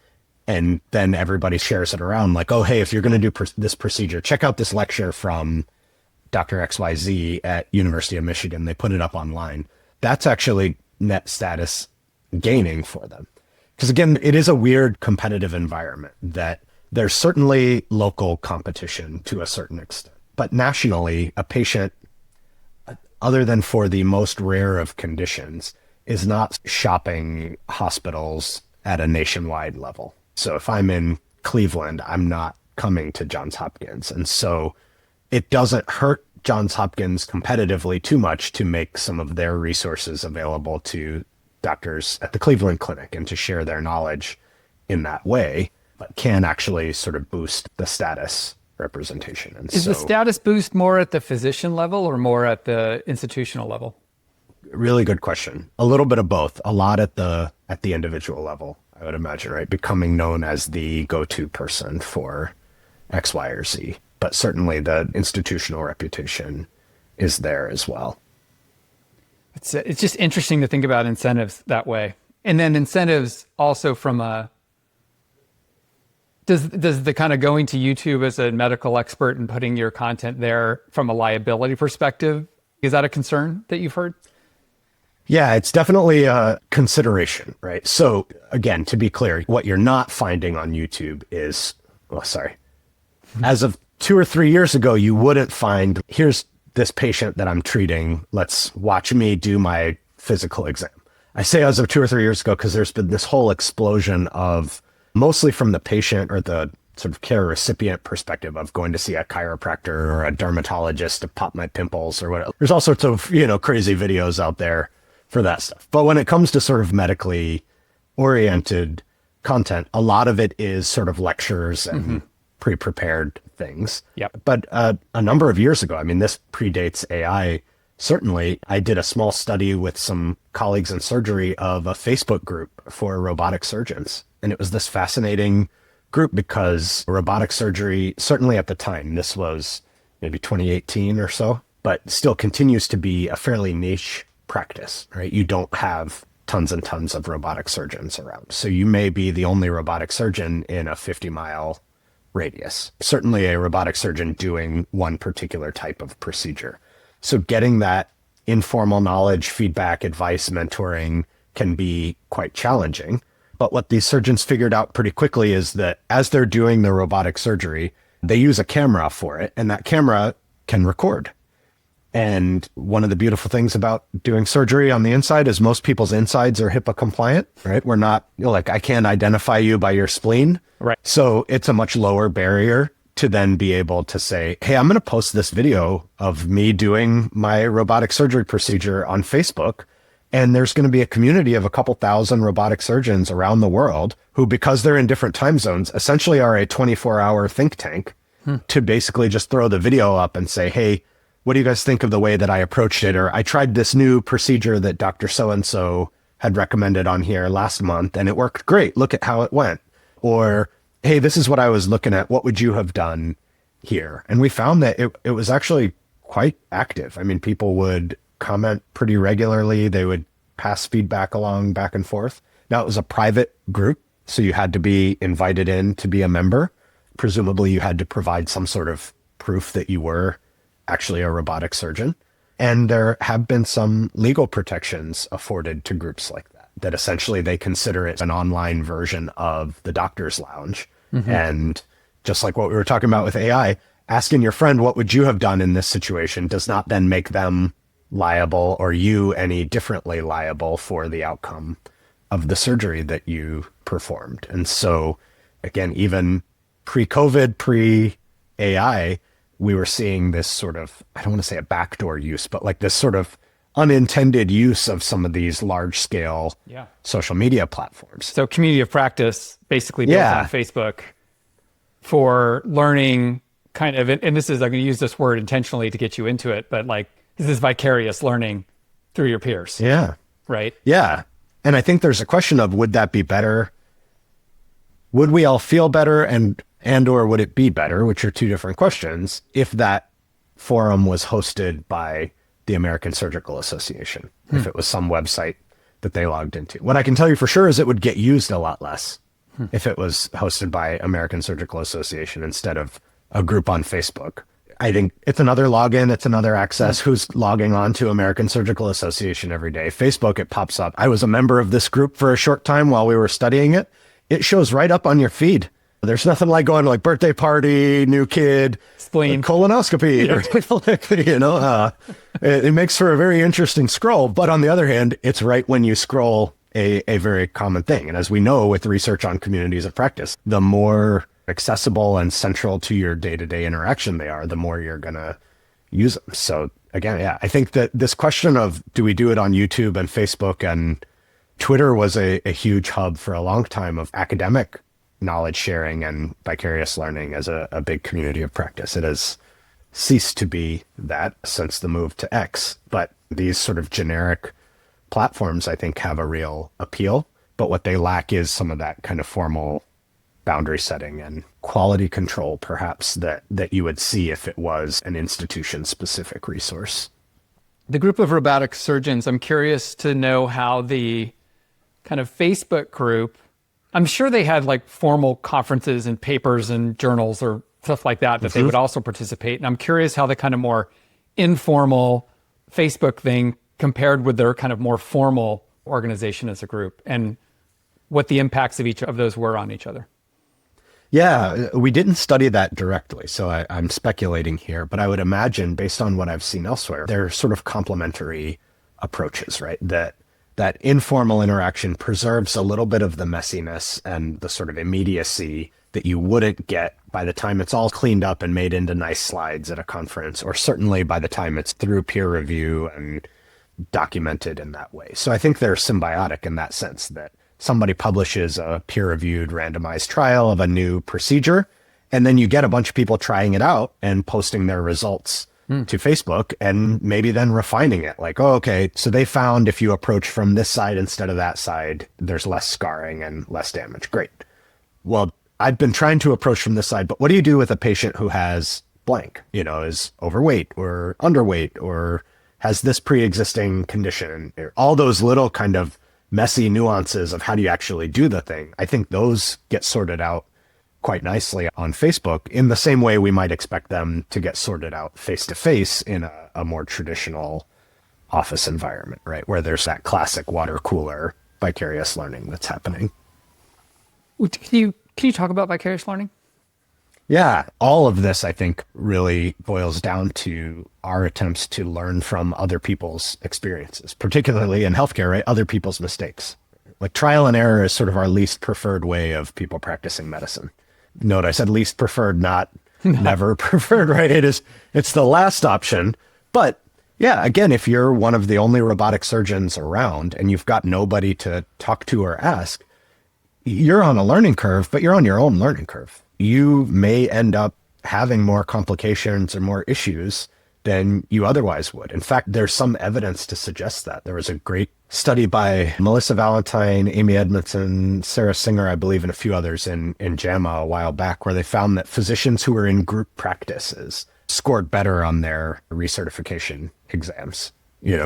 and then everybody shares it around like, oh, hey, if you're going to do this procedure, check out this lecture from Dr. XYZ at University of Michigan. They put it up online. That's actually net status gaining for them. Because again, it is a weird competitive environment that there's certainly local competition to a certain extent, but nationally, a patient, other than for the most rare of conditions, is not shopping hospitals at a nationwide level. So if I'm in Cleveland, I'm not coming to Johns Hopkins. And so it doesn't hurt Johns Hopkins competitively too much to make some of their resources available to doctors at the Cleveland Clinic and to share their knowledge in that way, but can actually sort of boost the status representation. And is the status boost more at the physician level or more at the institutional level? Really good question. A little bit of both. A lot at the individual level, I would imagine, right? Becoming known as the go-to person for X, Y, or Z. But certainly the institutional reputation is there as well. It's just interesting to think about incentives that way. And then incentives also from does the kind of going to YouTube as a medical expert and putting your content there from a liability perspective, is that a concern that you've heard? Yeah, it's definitely a consideration, right? So again, to be clear, what you're not finding on YouTube is, as of 2 or 3 years ago, you wouldn't find, here's this patient that I'm treating, let's watch me do my physical exam. I say as of 2 or 3 years ago because there's been this whole explosion of, mostly from the patient or the sort of care recipient perspective of going to see a chiropractor or a dermatologist to pop my pimples or whatever. There's all sorts of, crazy videos out there for that stuff. But when it comes to sort of medically oriented content, a lot of it is sort of lectures and pre-prepared things. Yep. But a number of years ago, I mean, this predates AI. Certainly, I did a small study with some colleagues in surgery of a Facebook group for robotic surgeons. And it was this fascinating group because robotic surgery, certainly at the time, this was maybe 2018 or so, but still continues to be a fairly niche practice, right? You don't have tons and tons of robotic surgeons around. So you may be the only robotic surgeon in a 50-mile radius. Certainly a robotic surgeon doing one particular type of procedure. So getting that informal knowledge, feedback, advice, mentoring can be quite challenging. But what these surgeons figured out pretty quickly is that as they're doing the robotic surgery, they use a camera for it, and that camera can record. And one of the beautiful things about doing surgery on the inside is most people's insides are HIPAA compliant, right? We're not, like, I can't identify you by your spleen. Right. So it's a much lower barrier to then be able to say, hey, I'm going to post this video of me doing my robotic surgery procedure on Facebook. And there's going to be a community of a couple thousand robotic surgeons around the world who, because they're in different time zones, essentially are a 24-hour think tank to basically just throw the video up and say, hey, what do you guys think of the way that I approached it? Or I tried this new procedure that Dr. So-and-so had recommended on here last month, and it worked great. Look at how it went. Or, hey, this is what I was looking at. What would you have done here? And we found that it was actually quite active. I mean, people would comment pretty regularly. They would pass feedback along back and forth. Now, it was a private group, so you had to be invited in to be a member. Presumably, you had to provide some sort of proof that you were actually a robotic surgeon. And there have been some legal protections afforded to groups like that, that essentially they consider it an online version of the doctor's lounge. And just like what we were talking about with AI, asking your friend, what would you have done in this situation, does not then make them liable or you any differently liable for the outcome of the surgery that you performed. And so, again, even pre-COVID, pre-AI, we were seeing this sort of, I don't want to say a backdoor use, but like this sort of unintended use of some of these large scale social media platforms. So community of practice basically built on Facebook for learning kind of, and this is, I'm going to use this word intentionally to get you into it, but like this is vicarious learning through your peers. Yeah. Right. Yeah. And I think there's a question of, would that be better? Would we all feel better and or would it be better, which are two different questions, if that forum was hosted by the American Surgical Association, if it was some website that they logged into? What I can tell you for sure is it would get used a lot less if it was hosted by American Surgical Association instead of a group on Facebook. I think it's another login, it's another access. Who's logging on to American Surgical Association every day? Facebook, it pops up. I was a member of this group for a short time while we were studying it. It shows right up on your feed. There's nothing like going to like birthday party, new kid, spleen, colonoscopy, it makes for a very interesting scroll. But on the other hand, it's right when you scroll a very common thing. And as we know with research on communities of practice, the more accessible and central to your day-to-day interaction they are, the more you're going to use them. So again, I think that this question of, do we do it on YouTube and Facebook and Twitter was a huge hub for a long time of academic knowledge sharing and vicarious learning as a big community of practice. It has ceased to be that since the move to X, but these sort of generic platforms, I think, have a real appeal, but what they lack is some of that kind of formal boundary setting and quality control, perhaps, that you would see if it was an institution-specific resource. The group of robotic surgeons, I'm curious to know how the kind of Facebook group, I'm sure they had like formal conferences and papers and journals or stuff like that they would also participate. And I'm curious how the kind of more informal Facebook thing compared with their kind of more formal organization as a group and what the impacts of each of those were on each other. Yeah, we didn't study that directly, so I'm speculating here, but I would imagine, based on what I've seen elsewhere, they're sort of complementary approaches, right? That that informal interaction preserves a little bit of the messiness and the sort of immediacy that you wouldn't get by the time it's all cleaned up and made into nice slides at a conference, or certainly by the time it's through peer review and documented in that way. So I think they're symbiotic in that sense, that somebody publishes a peer-reviewed randomized trial of a new procedure, and then you get a bunch of people trying it out and posting their results to Facebook, and maybe then refining it. Like, oh, okay, so they found if you approach from this side instead of that side, there's less scarring and less damage. Great. Well, I've been trying to approach from this side, but what do you do with a patient who has blank, is overweight or underweight or has this pre-existing condition? All those little kind of messy nuances of how do you actually do the thing. I think those get sorted out quite nicely on Facebook in the same way we might expect them to get sorted out face-to-face in a more traditional office environment, right? Where there's that classic water cooler vicarious learning that's happening. Can you talk about vicarious learning? Yeah, all of this, I think, really boils down to our attempts to learn from other people's experiences, particularly in healthcare, right? Other people's mistakes. Like trial and error is sort of our least preferred way of people practicing medicine. Note, I said least preferred, not never preferred, right? It's the last option. But yeah, again, if you're one of the only robotic surgeons around and you've got nobody to talk to or ask, you're on a learning curve, but you're on your own learning curve. You may end up having more complications or more issues than you otherwise would. In fact, there's some evidence to suggest that. There was a great study by Melissa Valentine, Amy Edmondson, Sarah Singer, I believe, and a few others in JAMA a while back, where they found that physicians who were in group practices scored better on their recertification exams,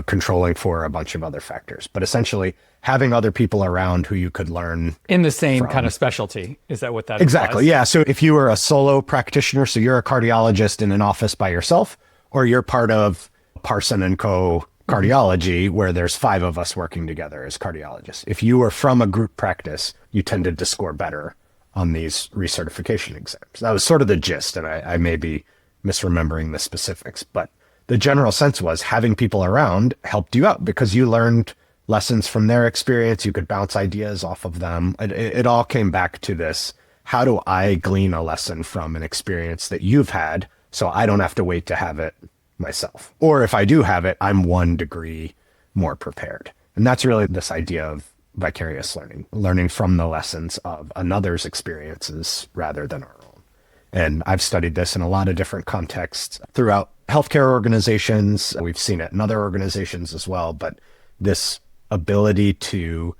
controlling for a bunch of other factors. But essentially, having other people around who you could learn in the same kind of specialty. Is that what that exactly? implies? Yeah. So if you were a solo practitioner, so you're a cardiologist in an office by yourself, or you're part of Parson and Co. cardiology, where there's 5 of us working together as cardiologists. If you were from a group practice, you tended to score better on these recertification exams. That was sort of the gist, and I may be misremembering the specifics, but the general sense was having people around helped you out because you learned lessons from their experience. You could bounce ideas off of them. It all came back to this: how do I glean a lesson from an experience that you've had so I don't have to wait to have it myself? Or if I do have it, I'm 1 degree more prepared. And that's really this idea of vicarious learning from the lessons of another's experiences rather than our own. And I've studied this in a lot of different contexts throughout healthcare organizations. We've seen it in other organizations as well, but this ability to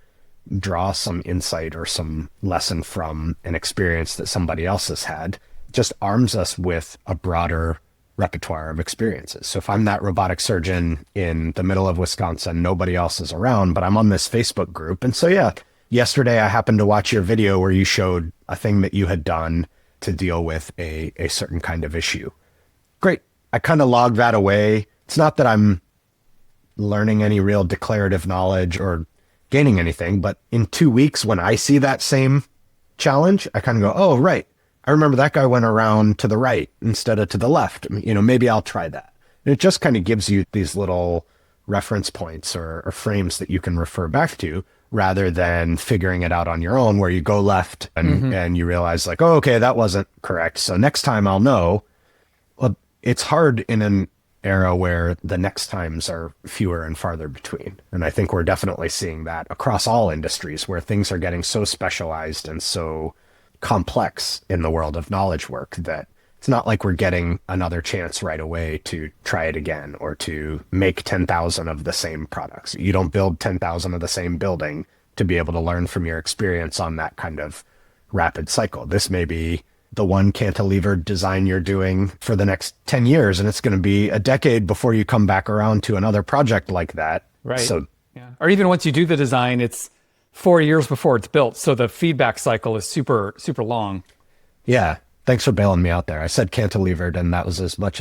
draw some insight or some lesson from an experience that somebody else has had just arms us with a broader repertoire of experiences. So if I'm that robotic surgeon in the middle of Wisconsin, nobody else is around, but I'm on this Facebook group. And so, yeah, yesterday I happened to watch your video where you showed a thing that you had done to deal with a certain kind of issue. Great. I kind of log that away. It's not that I'm learning any real declarative knowledge or gaining anything, but in 2 weeks when I see that same challenge, I kind of go, oh, right. I remember that guy went around to the right instead of to the left. Maybe I'll try that. And it just kind of gives you these little reference points or frames that you can refer back to rather than figuring it out on your own, where you go left and you realize like, oh, okay, that wasn't correct. So next time I'll know. Well, it's hard in an era where the next times are fewer and farther between. And I think we're definitely seeing that across all industries where things are getting so specialized and so complex in the world of knowledge work that it's not like we're getting another chance right away to try it again or to make 10,000 of the same products. You don't build 10,000 of the same building to be able to learn from your experience on that kind of rapid cycle. This may be the one cantilevered design you're doing for the next 10 years, and it's going to be a decade before you come back around to another project like that. Right. So, yeah. Or even once you do the design, it's 4 years before it's built. So the feedback cycle is super, super long. Yeah. Thanks for bailing me out there. I said cantilevered, and that was as much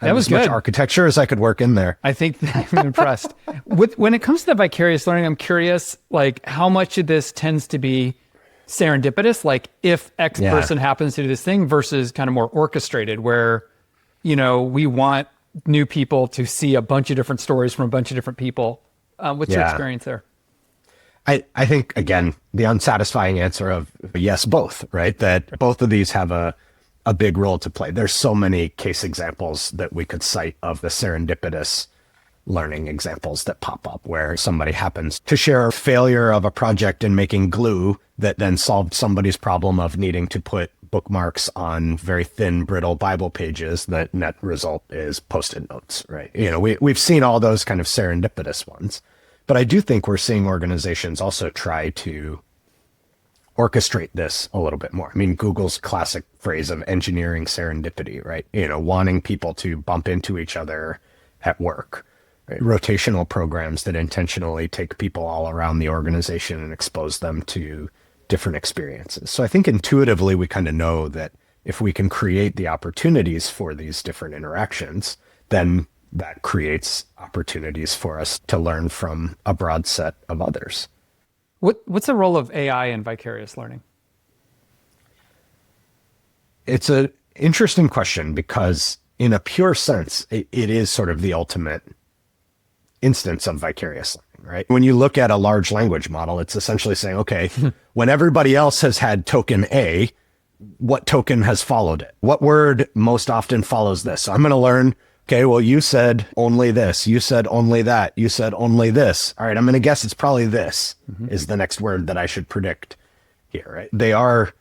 much architecture as I could work in there. I think I'm impressed. When it comes to the vicarious learning, I'm curious, like how much of this tends to be serendipitous, like if X person happens to do this thing, versus kind of more orchestrated, where, we want new people to see a bunch of different stories from a bunch of different people. What's your experience there? I think, again, the unsatisfying answer of yes, both, right? That both of these have a big role to play. There's so many case examples that we could cite of the serendipitous learning examples that pop up where somebody happens to share a failure of a project in making glue that then solved somebody's problem of needing to put bookmarks on very thin, brittle Bible pages. The net result is Post-it notes, right? We've seen all those kind of serendipitous ones. But I do think we're seeing organizations also try to orchestrate this a little bit more. I mean, Google's classic phrase of engineering serendipity, right? Wanting people to bump into each other at work, right? Rotational programs that intentionally take people all around the organization and expose them to different experiences. So I think intuitively we kind of know that if we can create the opportunities for these different interactions, then that creates opportunities for us to learn from a broad set of others. What's the role of AI in vicarious learning? It's an interesting question because in a pure sense, it is sort of the ultimate instance of vicarious learning, right? When you look at a large language model, it's essentially saying, okay, when everybody else has had token A, what token has followed it? What word most often follows this? So I'm going to learn, okay, well, you said only this, you said only that, you said only this. All right, I'm going to guess it's probably this is the next word that I should predict here, right? They are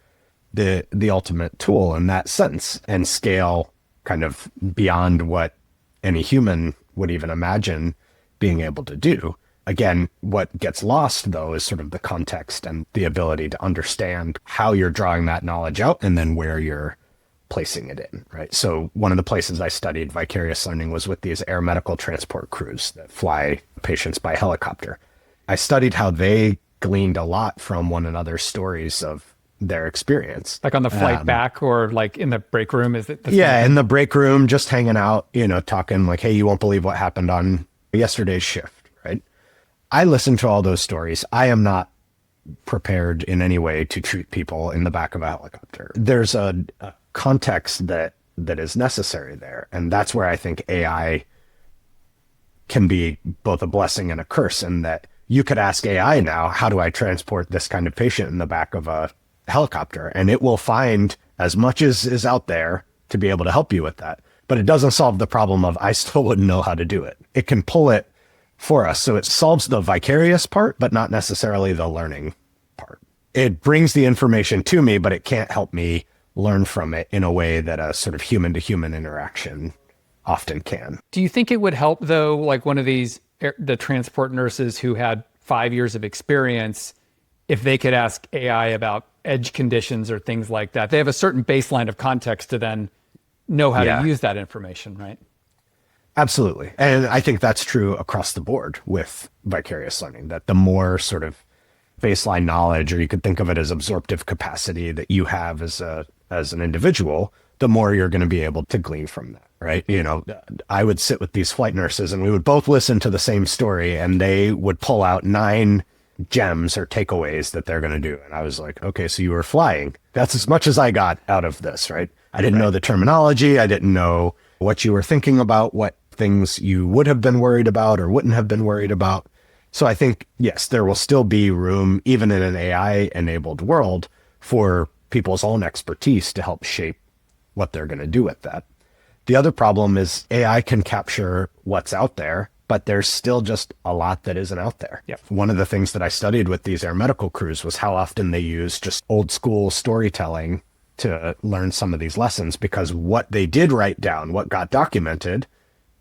the ultimate tool in that sense and scale kind of beyond what any human would even imagine being able to do. Again, what gets lost, though, is sort of the context and the ability to understand how you're drawing that knowledge out and then where you're placing it in, right? So one of the places I studied vicarious learning was with these air medical transport crews that fly patients by helicopter. I studied how they gleaned a lot from one another's stories of their experience. Like on the flight back or like in the break room? Is it? In the break room, just hanging out, talking like, hey, you won't believe what happened on yesterday's shift, right? I listened to all those stories. I am not prepared in any way to treat people in the back of a helicopter. There's a context that is necessary there. And that's where I think AI can be both a blessing and a curse, in that you could ask AI now, how do I transport this kind of patient in the back of a helicopter? And it will find as much as is out there to be able to help you with that. But it doesn't solve the problem of, I still wouldn't know how to do it. It can pull it for us. So it solves the vicarious part, but not necessarily the learning part. It brings the information to me, but it can't help me learn from it in a way that a sort of human to human interaction often can. Do you think it would help, though, like one of these, the transport nurses who had 5 years of experience, if they could ask AI about edge conditions or things like that? They have a certain baseline of context to then know how to use that information, right? Absolutely. And I think that's true across the board with vicarious learning, that the more sort of baseline knowledge, or you could think of it as absorptive capacity that you have as an individual, the more you're going to be able to glean from that, right? I would sit with these flight nurses and we would both listen to the same story and they would pull out 9 gems or takeaways that they're going to do. And I was like, okay, so you were flying. That's as much as I got out of this, right? I didn't know the terminology. I didn't know what you were thinking about, what things you would have been worried about or wouldn't have been worried about. So I think, yes, there will still be room, even in an AI-enabled world, for people's own expertise to help shape what they're going to do with that. The other problem is AI can capture what's out there, but there's still just a lot that isn't out there. Yep. One of the things that I studied with these air medical crews was how often they use just old school storytelling to learn some of these lessons, because what they did write down, what got documented,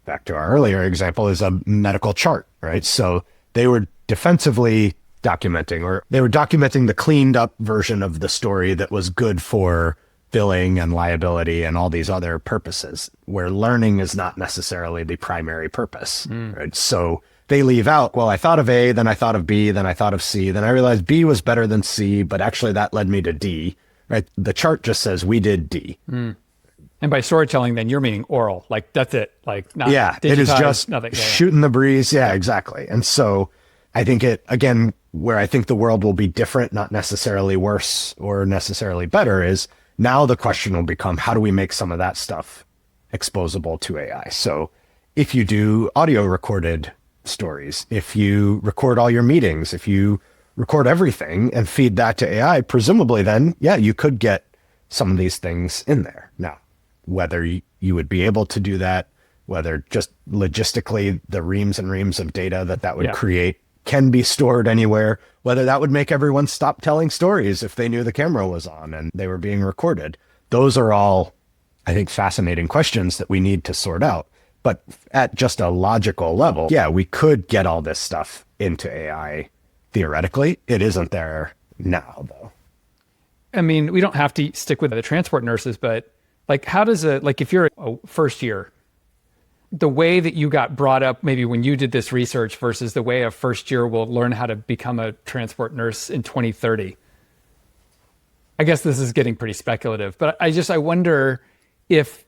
back to our earlier example, is a medical chart, right? So they were defensively documenting, or they were documenting the cleaned up version of the story that was good for billing and liability and all these other purposes, where learning is not necessarily the primary purpose, right? So they leave out, well, I thought of A, then I thought of B, then I thought of C, then I realized B was better than C, but actually that led me to D, right? The chart just says we did D. And by storytelling, then you're meaning oral, like that's it. Like not it is just nothing. Shooting the breeze. Yeah, exactly. And so I think it, again, where I think the world will be different, not necessarily worse or necessarily better, is now the question will become, how do we make some of that stuff exposable to AI? So if you do audio recorded stories, if you record all your meetings, if you record everything and feed that to AI, presumably then, yeah, you could get some of these things in there. Now, whether you would be able to do that, whether just logistically the reams and reams of data that would create can be stored anywhere, whether that would make everyone stop telling stories if they knew the camera was on and they were being recorded. Those are all, I think, fascinating questions that we need to sort out. But at just a logical level, yeah, we could get all this stuff into AI theoretically. It isn't there now, though. I mean, we don't have to stick with the transport nurses, but like, how does if you're a first year, the way that you got brought up maybe when you did this research versus the way a first year will learn how to become a transport nurse in 2030? I guess this is getting pretty speculative, but I wonder if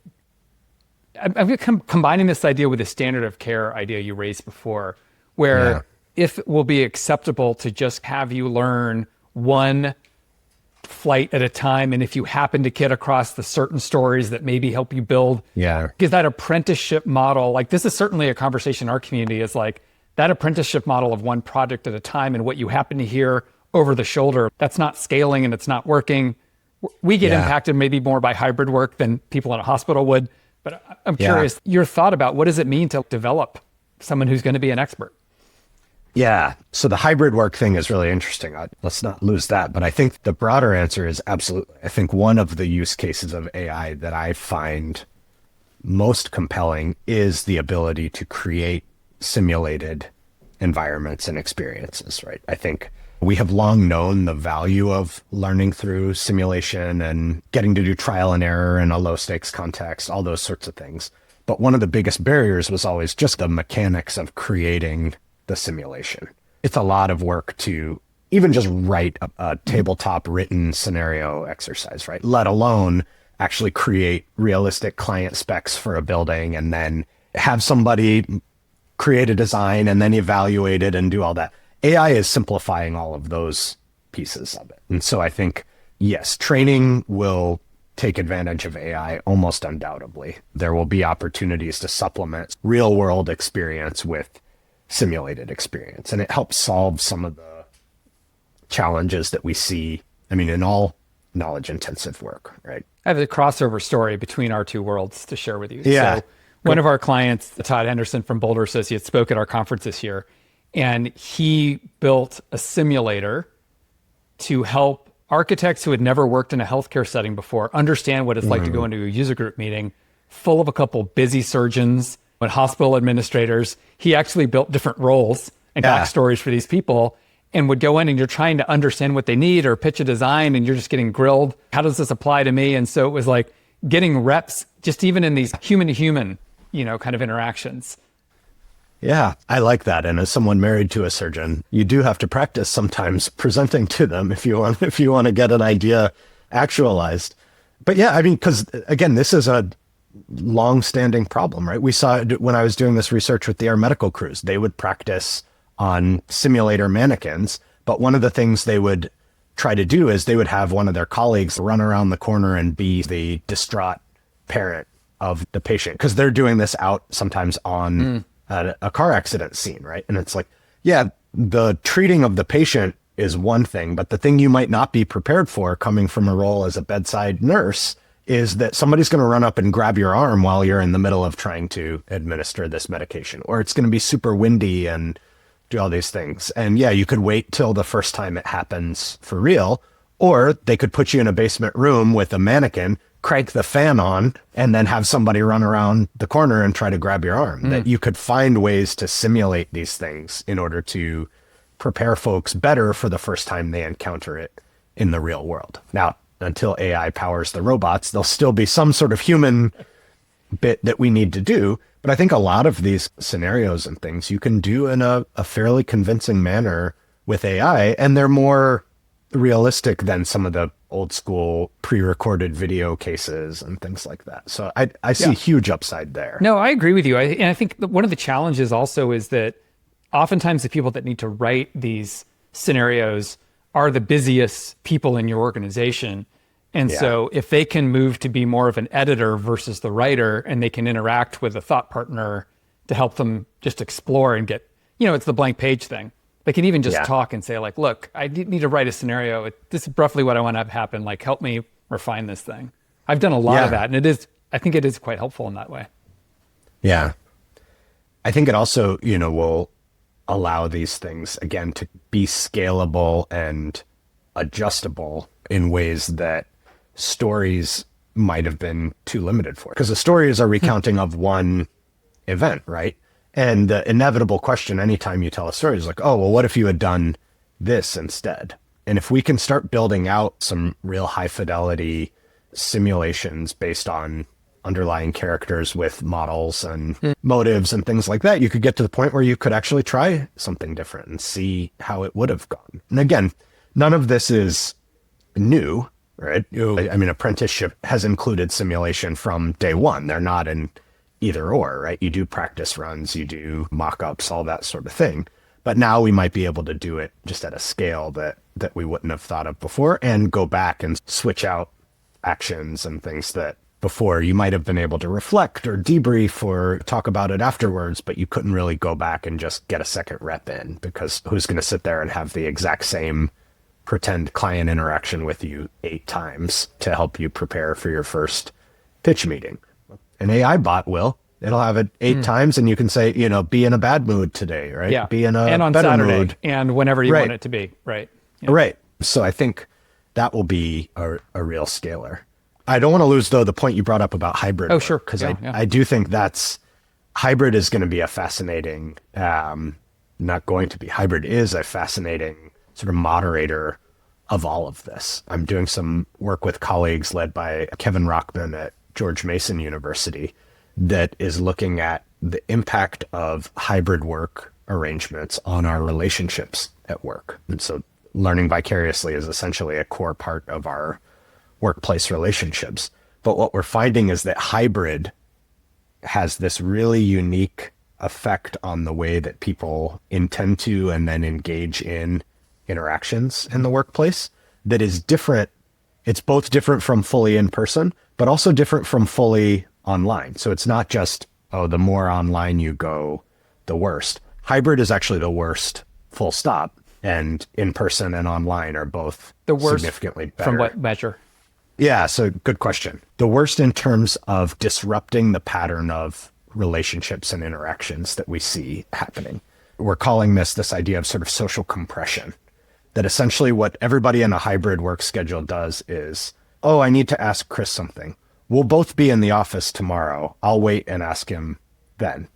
I'm combining this idea with the standard of care idea you raised before, where if it will be acceptable to just have you learn one flight at a time, and if you happen to get across the certain stories that maybe help you build, because that apprenticeship model, like this is certainly a conversation in our community, is like that apprenticeship model of one project at a time and what you happen to hear over the shoulder, that's not scaling and it's not working. We get impacted maybe more by hybrid work than people in a hospital would. But I'm curious, your thought about what does it mean to develop someone who's going to be an expert? Yeah. So the hybrid work thing is really interesting. Let's not lose that. But I think the broader answer is absolutely. I think one of the use cases of AI that I find most compelling is the ability to create simulated environments and experiences, right? I think we have long known the value of learning through simulation and getting to do trial and error in a low stakes context, all those sorts of things. But one of the biggest barriers was always just the mechanics of creating the simulation. It's a lot of work to even just write a tabletop written scenario exercise, right? Let alone actually create realistic client specs for a building and then have somebody create a design and then evaluate it and do all that. AI is simplifying all of those pieces of it. And so I think, yes, training will take advantage of AI almost undoubtedly. There will be opportunities to supplement real world experience with simulated experience. And it helps solve some of the challenges that we see, I mean, in all knowledge intensive work, right? I have a crossover story between our two worlds to share with you. Yeah. So one of our clients, Todd Henderson from Boulder Associates, spoke at our conference this year, and he built a simulator to help architects who had never worked in a healthcare setting before understand what it's like to go into a user group meeting full of a couple busy surgeons and hospital administrators. He actually built different roles and backstories for these people and would go in, and you're trying to understand what they need or pitch a design, and you're just getting grilled. How does this apply to me? And so it was like getting reps just even in these human to human, kind of interactions. Yeah, I like that. And as someone married to a surgeon, you do have to practice sometimes presenting to them if you want to get an idea actualized. But yeah, I mean, because again, this is a long-standing problem, right? We saw it when I was doing this research with the air medical crews. They would practice on simulator mannequins, but one of the things they would try to do is they would have one of their colleagues run around the corner and be the distraught parent of the patient, because they're doing this out sometimes on a car accident scene, right? And it's like, yeah, the treating of the patient is one thing, but the thing you might not be prepared for coming from a role as a bedside nurse is that somebody's going to run up and grab your arm while you're in the middle of trying to administer this medication, or it's going to be super windy and do all these things. And yeah, you could wait till the first time it happens for real, or they could put you in a basement room with a mannequin, crank the fan on, and then have somebody run around the corner and try to grab your arm. That you could find ways to simulate these things in order to prepare folks better for the first time they encounter it in the real world. Now, until AI powers the robots, there'll still be some sort of human bit that we need to do. But I think a lot of these scenarios and things you can do in a fairly convincing manner with AI, and they're more realistic than some of the old school pre-recorded video cases and things like that. So I see huge upside there. No, I agree with you. And I think one of the challenges also is that oftentimes the people that need to write these scenarios are the busiest people in your organization. And so if they can move to be more of an editor versus the writer, and they can interact with a thought partner to help them just explore and get, it's the blank page thing. They can even just Yeah. talk and say like, look, I need to write a scenario. This is roughly what I want to have happen. Like, help me refine this thing. I've done a lot of Yeah. that. And I think it is quite helpful in that way. Yeah. I think it also, will allow these things, again, to be scalable and adjustable in ways that stories might have been too limited for. Because the story is a recounting of one event, right? And the inevitable question anytime you tell a story is like, oh, well, what if you had done this instead? And if we can start building out some real high fidelity simulations based on underlying characters with models and motives and things like that, you could get to the point where you could actually try something different and see how it would have gone. And again, none of this is new, right? I mean, apprenticeship has included simulation from day one. They're not an either or, right? You do practice runs, you do mock-ups, all that sort of thing. But now we might be able to do it just at a scale that we wouldn't have thought of before, and go back and switch out actions and things that before you might have been able to reflect or debrief or talk about it afterwards, but you couldn't really go back and just get a second rep in, because who's going to sit there and have the exact same pretend client interaction with you 8 times to help you prepare for your first pitch meeting? An AI bot will. It'll have it 8 times, and you can say, be in a bad mood today, right? Yeah. Be in a and on better Saturday mood. and whenever you Right. want it to be. Right. Yeah. Right. So I think that will be a real scaler. I don't want to lose, though, the point you brought up about hybrid. Oh, sure. Because Yeah, I do think hybrid is going to be a fascinating, hybrid is a fascinating sort of moderator of all of this. I'm doing some work with colleagues led by Kevin Rockman at George Mason University that is looking at the impact of hybrid work arrangements on our relationships at work. And so learning vicariously is essentially a core part of our workplace relationships. But what we're finding is that hybrid has this really unique effect on the way that people intend to and then engage in interactions in the workplace that is different. It's both different from fully in person, but also different from fully online. So it's not just, the more online you go, the worst. Hybrid is actually the worst, full stop. And in person and online are both The worst significantly better. from what measure? Yeah, so good question. The worst in terms of disrupting the pattern of relationships and interactions that we see happening. We're calling this idea of sort of social compression, that essentially what everybody in a hybrid work schedule does is, I need to ask Chris something. We'll both be in the office tomorrow. I'll wait and ask him then.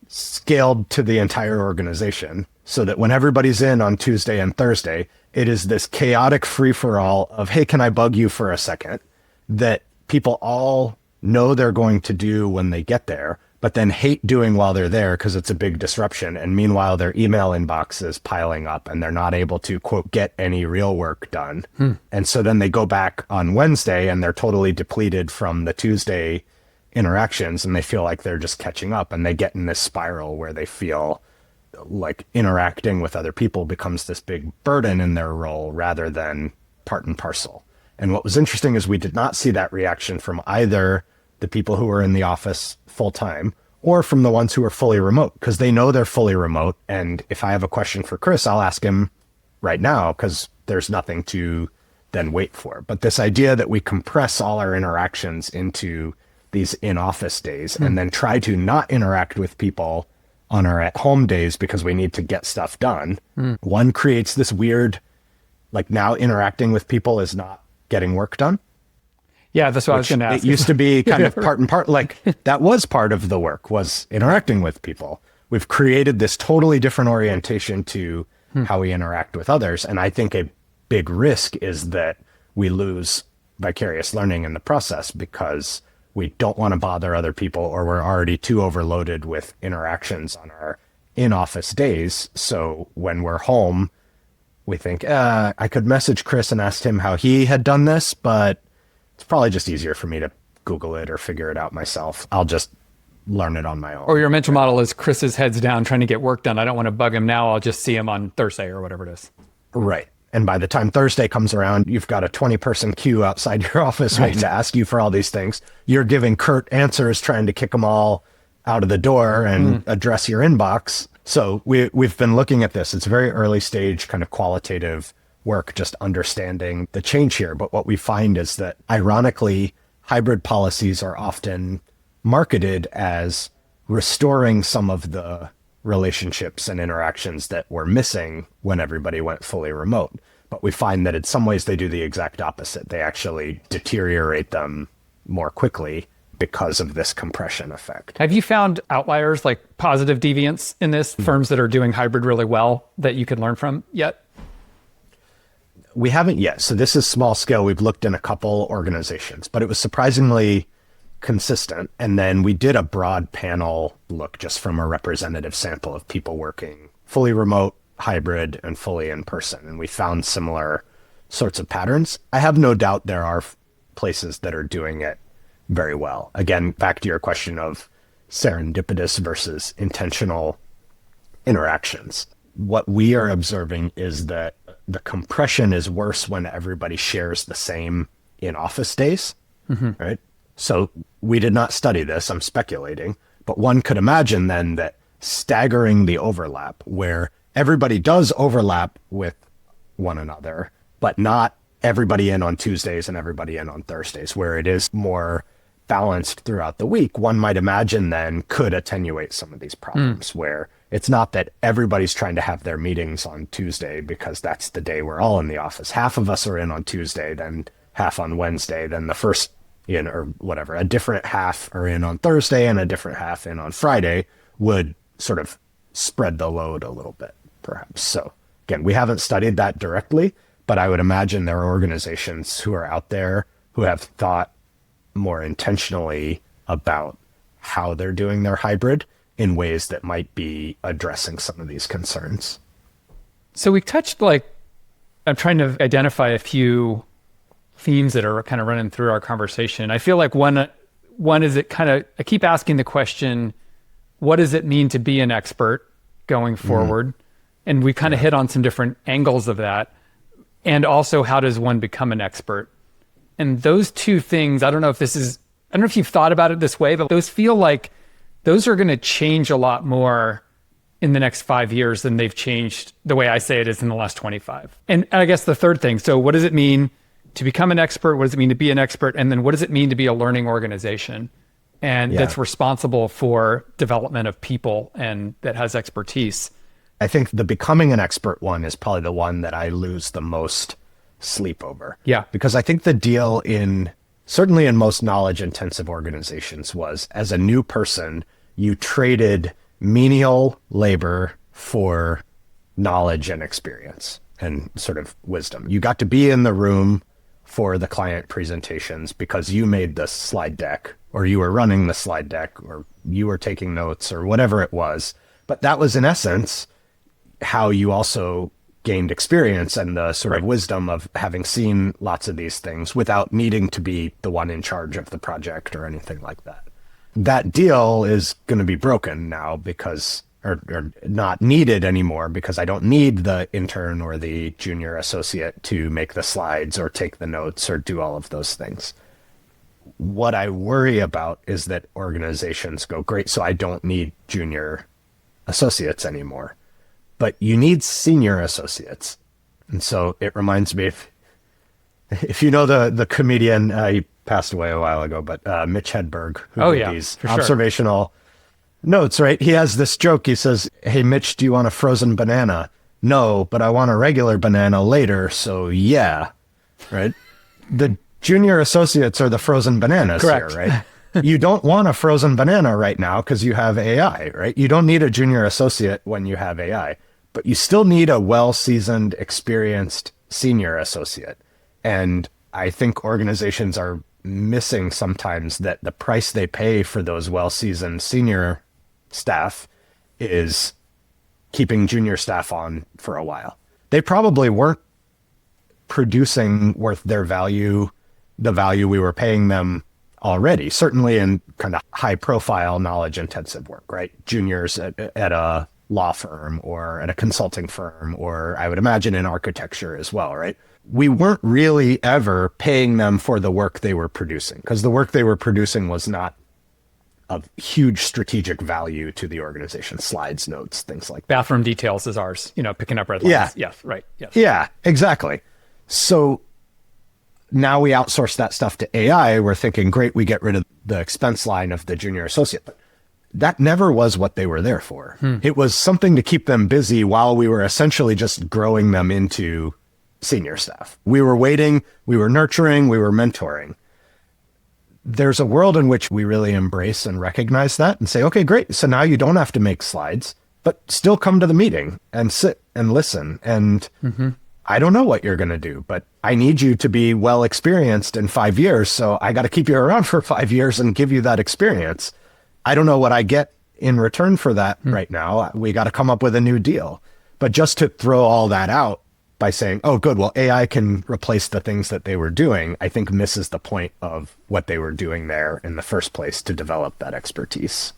Scaled to the entire organization so that when everybody's in on Tuesday and Thursday, it is this chaotic free-for-all of, hey, can I bug you for a second? That people all know they're going to do when they get there, but then hate doing while they're there because it's a big disruption. And meanwhile, their email inbox is piling up and they're not able to, quote, get any real work done. And so then they go back on Wednesday and they're totally depleted from the Tuesday interactions, and they feel like they're just catching up, and they get in this spiral where they feel like interacting with other people becomes this big burden in their role rather than part and parcel. And what was interesting is we did not see that reaction from either the people who were in the office full time or from the ones who are fully remote, because they know they're fully remote. And if I have a question for Chris, I'll ask him right now because there's nothing to then wait for. But this idea that we compress all our interactions into these in-office days and then try to not interact with people on our at-home days because we need to get stuff done. One creates this weird, like now interacting with people is not getting work done. Yeah, that's what I was going to ask. It used to be kind of part and part, like that was part of the work, was interacting with people. We've created this totally different orientation to how we interact with others. And I think a big risk is that we lose vicarious learning in the process because we don't want to bother other people, or we're already too overloaded with interactions on our in-office days. So when we're home, we think, I could message Chris and ask him how he had done this, but it's probably just easier for me to Google it or figure it out myself. I'll just learn it on my own. Or your mental model is Chris's head's down trying to get work done. I don't want to bug him now. I'll just see him on Thursday or whatever it is. Right. And by the time Thursday comes around, you've got a 20-person queue outside your office waiting to ask you for all these things. You're giving curt answers, trying to kick them all out of the door and address your inbox. So we've been looking at this. It's very early stage kind of qualitative work, just understanding the change here. But what we find is that, ironically, hybrid policies are often marketed as restoring some of the relationships and interactions that were missing when everybody went fully remote. But we find that in some ways they do the exact opposite. They actually deteriorate them more quickly because of this compression effect. Have you found outliers, like positive deviants in this, firms that are doing hybrid really well that you could learn from yet? We haven't yet. So this is small scale. We've looked in a couple organizations, but it was surprisingly consistent. And then we did a broad panel look just from a representative sample of people working fully remote, hybrid, and fully in person. And we found similar sorts of patterns. I have no doubt there are places that are doing it very well. Again, back to your question of serendipitous versus intentional interactions. What we are observing is that the compression is worse when everybody shares the same in-office days, right? So we did not study this, I'm speculating, but one could imagine then that staggering the overlap, where everybody does overlap with one another, but not everybody in on Tuesdays and everybody in on Thursdays, where it is more balanced throughout the week, one might imagine then could attenuate some of these problems where it's not that everybody's trying to have their meetings on Tuesday because that's the day we're all in the office. Half of us are in on Tuesday, then half on Wednesday, then the first in, or whatever, a different half are in on Thursday and a different half in on Friday would sort of spread the load a little bit, perhaps. So again, we haven't studied that directly, but I would imagine there are organizations who are out there who have thought more intentionally about how they're doing their hybrid in ways that might be addressing some of these concerns. So we touched, I'm trying to identify a few themes that are kind of running through our conversation. I feel like one is I keep asking the question, what does it mean to be an expert going forward? And we kind of hit on some different angles of that. And also, how does one become an expert? And those two things, I don't know if you've thought about it this way, but those feel like those are going to change a lot more in the next 5 years than they've changed, the way I say it is, in the last 25. And I guess the third thing, so what does it mean to become an expert? What does it mean to be an expert? And then what does it mean to be a learning organization? And that's responsible for development of people and that has expertise. I think the becoming an expert one is probably the one that I lose the most sleep over. Yeah. Because I think the deal certainly in most knowledge intensive organizations was, as a new person, you traded menial labor for knowledge and experience and sort of wisdom. You got to be in the room for the client presentations because you made the slide deck, or you were running the slide deck, or you were taking notes, or whatever it was. But that was in essence how you also gained experience and the sort of wisdom of having seen lots of these things without needing to be the one in charge of the project or anything like that. That deal is going to be broken now because, or not needed anymore, because I don't need the intern or the junior associate to make the slides or take the notes or do all of those things. What I worry about is that organizations go, great, so I don't need junior associates anymore. But you need senior associates. And so it reminds me, if you know the comedian, he passed away a while ago, but Mitch Hedberg, who did these observational notes, right? He has this joke. He says, hey, Mitch, do you want a frozen banana? No, but I want a regular banana later. So yeah, right? The junior associates are the frozen bananas here, right? You don't want a frozen banana right now because you have AI, right? You don't need a junior associate when you have AI. But you still need a well-seasoned, experienced senior associate. And I think organizations are missing sometimes that the price they pay for those well-seasoned senior staff is keeping junior staff on for a while. They probably weren't producing worth their value, the value we were paying them already, certainly in kind of high-profile, knowledge-intensive work, right? Juniors at a law firm or at a consulting firm, or I would imagine in architecture as well, right? We weren't really ever paying them for the work they were producing because the work they were producing was not of huge strategic value to the organization. Slides, notes, things like that. Bathroom details is ours, picking up red lines. Yeah. Yes, right. Yes. Yeah, exactly. So now we outsource that stuff to AI. We're thinking, great, we get rid of the expense line of the junior associate. But that never was what they were there for. It was something to keep them busy while we were essentially just growing them into senior staff. We were waiting, we were nurturing, we were mentoring. There's a world in which we really embrace and recognize that and say, okay, great. So now you don't have to make slides, but still come to the meeting and sit and listen. And I don't know what you're going to do, but I need you to be well experienced in 5 years. So I got to keep you around for 5 years and give you that experience. I don't know what I get in return for that right now. We got to come up with a new deal. But just to throw all that out by saying, oh, good, well, AI can replace the things that they were doing, I think misses the point of what they were doing there in the first place to develop that expertise.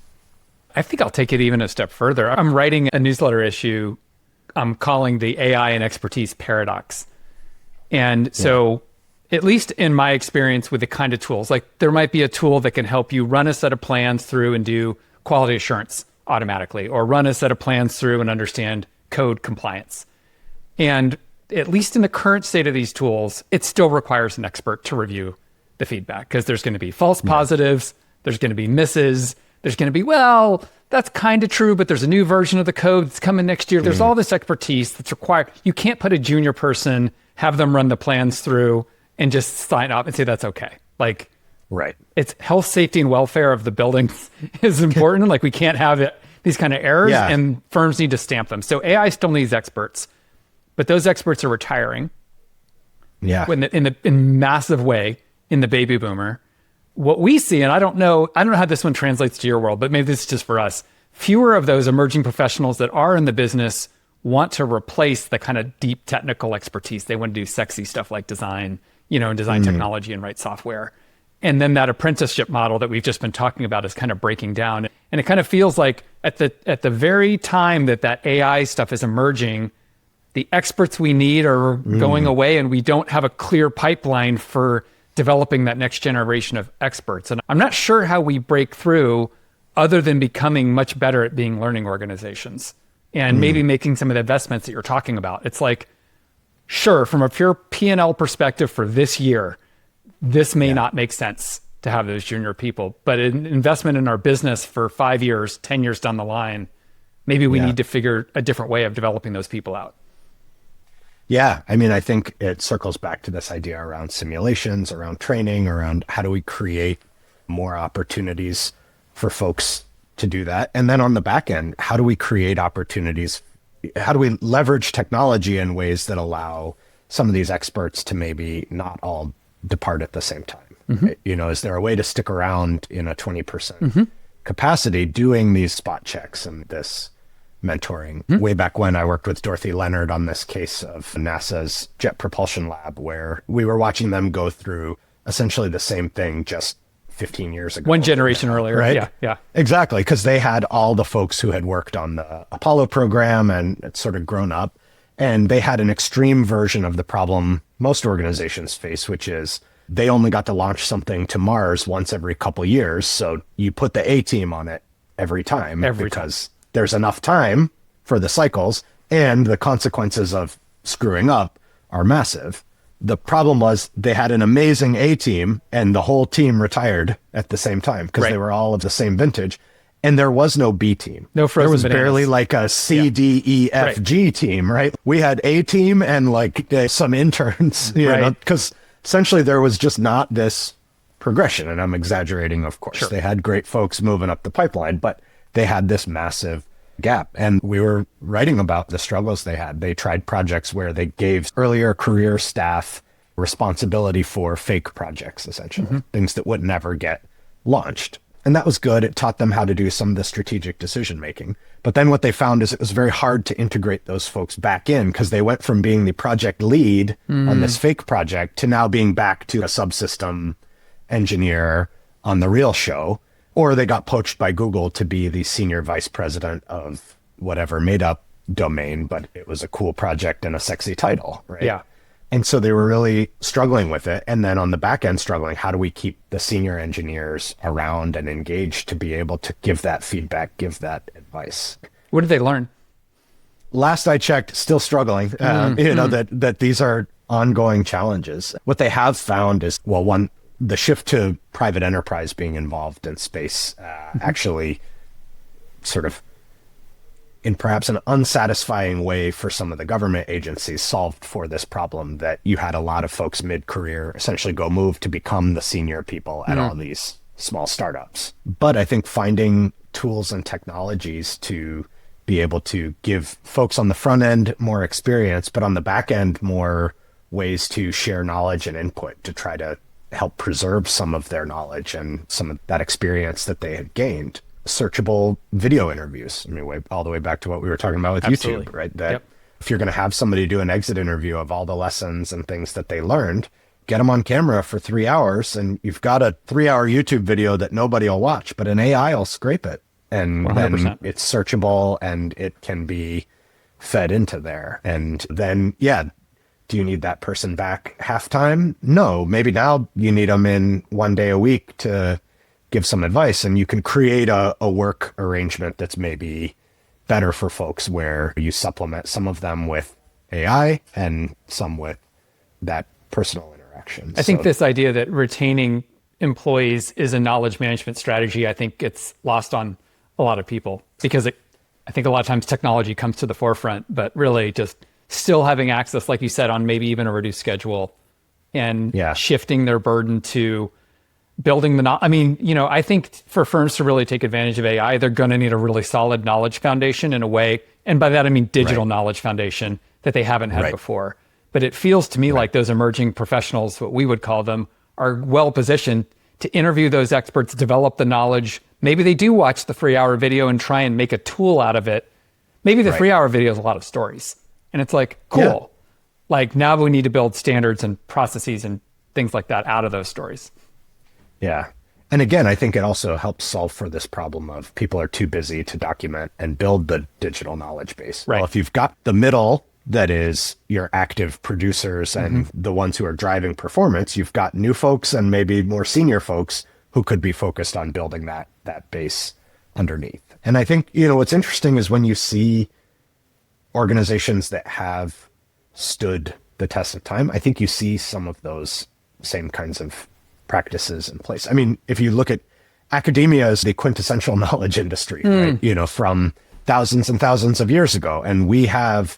I think I'll take it even a step further. I'm writing a newsletter issue I'm calling the AI and expertise paradox. And so at least in my experience with the kind of tools, like there might be a tool that can help you run a set of plans through and do quality assurance automatically, or run a set of plans through and understand code compliance. And at least in the current state of these tools, it still requires an expert to review the feedback, because there's going to be false positives, there's going to be misses, there's going to be, well, that's kind of true, but there's a new version of the code that's coming next year. There's all this expertise that's required. You can't put a junior person, have them run the plans through and just sign up and say that's okay. Like, right. It's health, safety, and welfare of the building is important. Like, we can't have these kind of errors, and firms need to stamp them. So AI still needs experts, but those experts are retiring. Yeah. In massive way in the baby boomer. What we see, and I don't know how this one translates to your world, but maybe this is just for us. Fewer of those emerging professionals that are in the business want to replace the kind of deep technical expertise. They want to do sexy stuff like design, and design technology and write software. And then that apprenticeship model that we've just been talking about is kind of breaking down. And it kind of feels like at the very time that AI stuff is emerging, the experts we need are going away, and we don't have a clear pipeline for developing that next generation of experts. And I'm not sure how we break through other than becoming much better at being learning organizations and maybe making some of the investments that you're talking about. It's like, sure, from a pure P&L perspective for this year, this may not make sense to have those junior people, but an investment in our business for 5 years, 10 years down the line, maybe we need to figure a different way of developing those people out. Yeah, I mean, I think it circles back to this idea around simulations, around training, around how do we create more opportunities for folks to do that? And then on the back end, how do we create opportunities? How do we leverage technology in ways that allow some of these experts to maybe not all depart at the same time? Right? Is there a way to stick around in a 20% capacity doing these spot checks and this mentoring? Way back when, I worked with Dorothy Leonard on this case of NASA's Jet Propulsion Lab, where we were watching them go through essentially the same thing just 15 years ago. One generation earlier, right? Yeah. Exactly, because they had all the folks who had worked on the Apollo program and it's sort of grown up, and they had an extreme version of the problem most organizations face, which is they only got to launch something to Mars once every couple years. So you put the A team on it every time because there's enough time for the cycles, and the consequences of screwing up are massive. The problem was they had an amazing A team and the whole team retired at the same time because they were all of the same vintage, and there was no B team. No frozen There was bananas. barely like a C, D, E, F, G team, right? We had A team and like some interns, because essentially there was just not this progression. And I'm exaggerating, of course. They had great folks moving up the pipeline, but they had this massive gap. And we were writing about the struggles they had. They tried projects where they gave earlier career staff responsibility for fake projects, essentially, things that would never get launched. And that was good. It taught them how to do some of the strategic decision making. But then what they found is it was very hard to integrate those folks back in, because they went from being the project lead on this fake project to now being back to a subsystem engineer on the real show. Or they got poached by Google to be the senior vice president of whatever made up domain, but it was a cool project and a sexy title, right? Yeah. And so they were really struggling with it. And then on the back end, struggling, how do we keep the senior engineers around and engaged to be able to give that feedback, give that advice? What did they learn? Last I checked, still struggling. That these are ongoing challenges. What they have found is, well, one, the shift to private enterprise being involved in space actually sort of, in perhaps an unsatisfying way for some of the government agencies, solved for this problem that you had a lot of folks mid-career essentially go move to become the senior people at all these small startups. But I think finding tools and technologies to be able to give folks on the front end more experience, but on the back end more ways to share knowledge and input to try to help preserve some of their knowledge and some of that experience that they had gained. Searchable video interviews. I mean, all the way back to what we were talking about with Absolutely. YouTube, right? That if you're going to have somebody do an exit interview of all the lessons and things that they learned, get them on camera for 3 hours, and you've got a 3-hour YouTube video that nobody will watch, but an AI will scrape it, and 100%. then it's searchable and it can be fed into there. And then, do you need that person back half-time? No, maybe now you need them in 1 day a week to give some advice, and you can create a work arrangement that's maybe better for folks where you supplement some of them with AI and some with that personal interaction. I think this idea that retaining employees is a knowledge management strategy, I think it's lost on a lot of people because I think a lot of times technology comes to the forefront, but really just still having access, like you said, on maybe even a reduced schedule and shifting their burden to building I think for firms to really take advantage of AI, they're going to need a really solid knowledge foundation in a way. And by that, I mean digital knowledge foundation that they haven't had before. But it feels to me like those emerging professionals, what we would call them, are well positioned to interview those experts, develop the knowledge. Maybe they do watch the 3-hour video and try and make a tool out of it. Maybe the 3-hour video is a lot of stories. And it's like, cool. Yeah. Like now we need to build standards and processes and things like that out of those stories. Yeah. And again, I think it also helps solve for this problem of people are too busy to document and build the digital knowledge base. Right. Well, if you've got the middle that is your active producers and the ones who are driving performance, you've got new folks and maybe more senior folks who could be focused on building that base underneath. And I think, what's interesting is when you see organizations that have stood the test of time, I think you see some of those same kinds of practices in place. I mean, if you look at academia as the quintessential knowledge industry, right? From thousands and thousands of years ago, and we have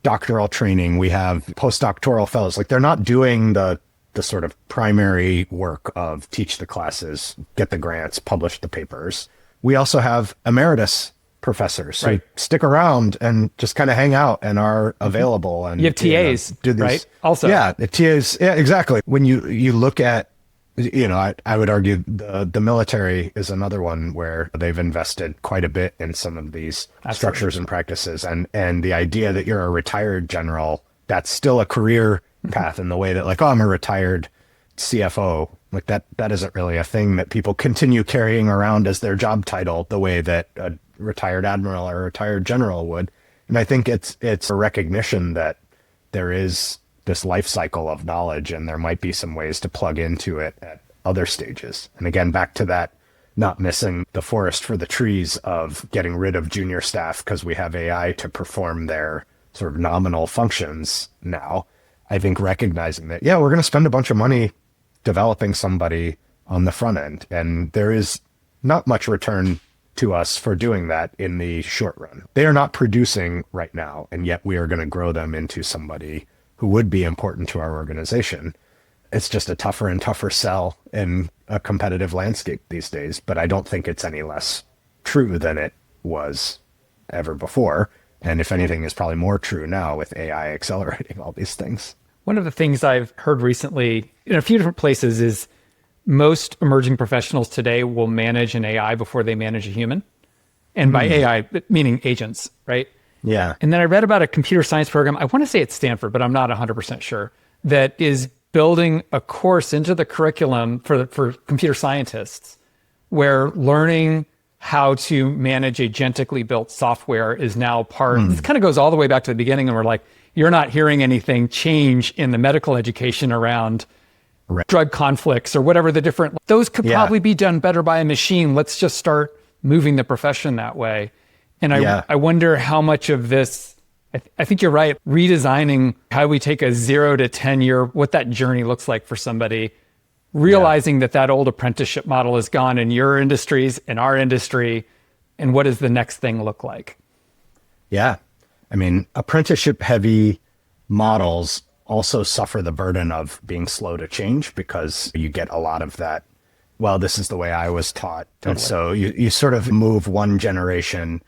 doctoral training, we have postdoctoral fellows, like they're not doing the sort of primary work of teach the classes, get the grants, publish the papers. We also have emeritus professors who stick around and just kind of hang out and are available. And you have TAs, do these, right? Also, the TAs, exactly. When you look at, I would argue the military is another one where they've invested quite a bit in some of these structures and practices, and the idea that you're a retired general, that's still a career path in the way that, like, I'm a retired CFO, like that isn't really a thing that people continue carrying around as their job title the way that a retired admiral or a retired general would. And I think it's a recognition that there is this life cycle of knowledge, and there might be some ways to plug into it at other stages. And again, back to that, not missing the forest for the trees of getting rid of junior staff because we have AI to perform their sort of nominal functions now. I think recognizing that, we're going to spend a bunch of money developing somebody on the front end, and there is not much return to us for doing that in the short run. They are not producing right now, and yet we are going to grow them into somebody who would be important to our organization. It's just a tougher and tougher sell in a competitive landscape these days, but I don't think it's any less true than it was ever before. And if anything, is probably more true now with AI accelerating all these things. One of the things I've heard recently in a few different places is most emerging professionals today will manage an AI before they manage a human. And by AI, meaning agents, right? Yeah. And then I read about a computer science program, I want to say it's Stanford, but I'm not 100% sure, that is building a course into the curriculum for computer scientists where learning how to manage agentically built software is now part. This kind of goes all the way back to the beginning, and we're like, you're not hearing anything change in the medical education around drug conflicts or whatever the different, those could probably be done better by a machine. Let's just start moving the profession that way. And I wonder how much of this, I think you're right, redesigning how we take a 0 to 10 year, what that journey looks like for somebody, realizing that old apprenticeship model is gone in your industries, in our industry, and what does the next thing look like? Yeah. I mean, apprenticeship heavy models also suffer the burden of being slow to change because you get a lot of that, well, this is the way I was taught. Totally. And so you sort of move one generation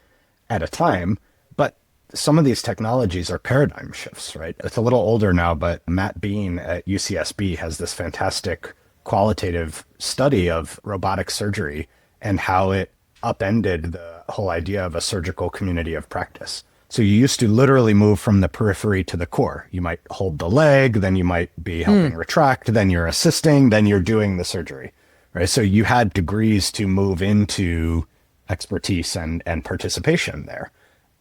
at a time. But some of these technologies are paradigm shifts, right? It's a little older now, but Matt Bean at UCSB has this fantastic qualitative study of robotic surgery and how it upended the whole idea of a surgical community of practice. So you used to literally move from the periphery to the core. You might hold the leg, then you might be helping retract, then you're assisting, then you're doing the surgery, right? So you had degrees to move into expertise and participation there.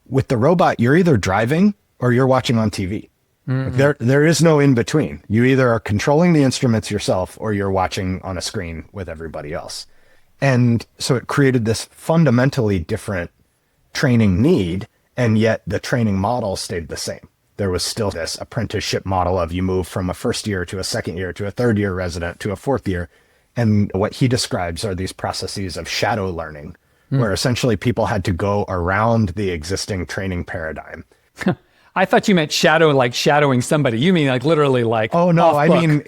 With the robot, you're either driving or you're watching on TV. There is no in between. You either are controlling the instruments yourself or you're watching on a screen with everybody else. And so it created this fundamentally different training need. And yet the training model stayed the same. There was still this apprenticeship model of you move from a first year to a second year to a third year resident to a fourth year. And what he describes are these processes of shadow learning, where essentially people had to go around the existing training paradigm. I thought you meant shadow, like shadowing somebody. You mean like literally like oh no, I mean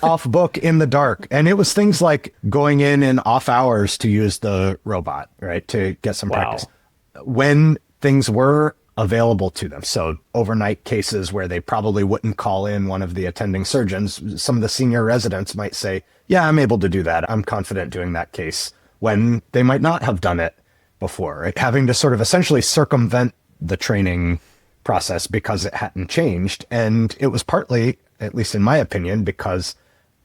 off book in the dark. And it was things like going in off hours to use the robot, right, to get some practice. When things were available to them. So overnight cases where they probably wouldn't call in one of the attending surgeons, some of the senior residents might say, yeah, I'm able to do that. I'm confident doing that case, when they might not have done it before, right? Having to sort of essentially circumvent the training process because it hadn't changed. And it was partly, at least in my opinion, because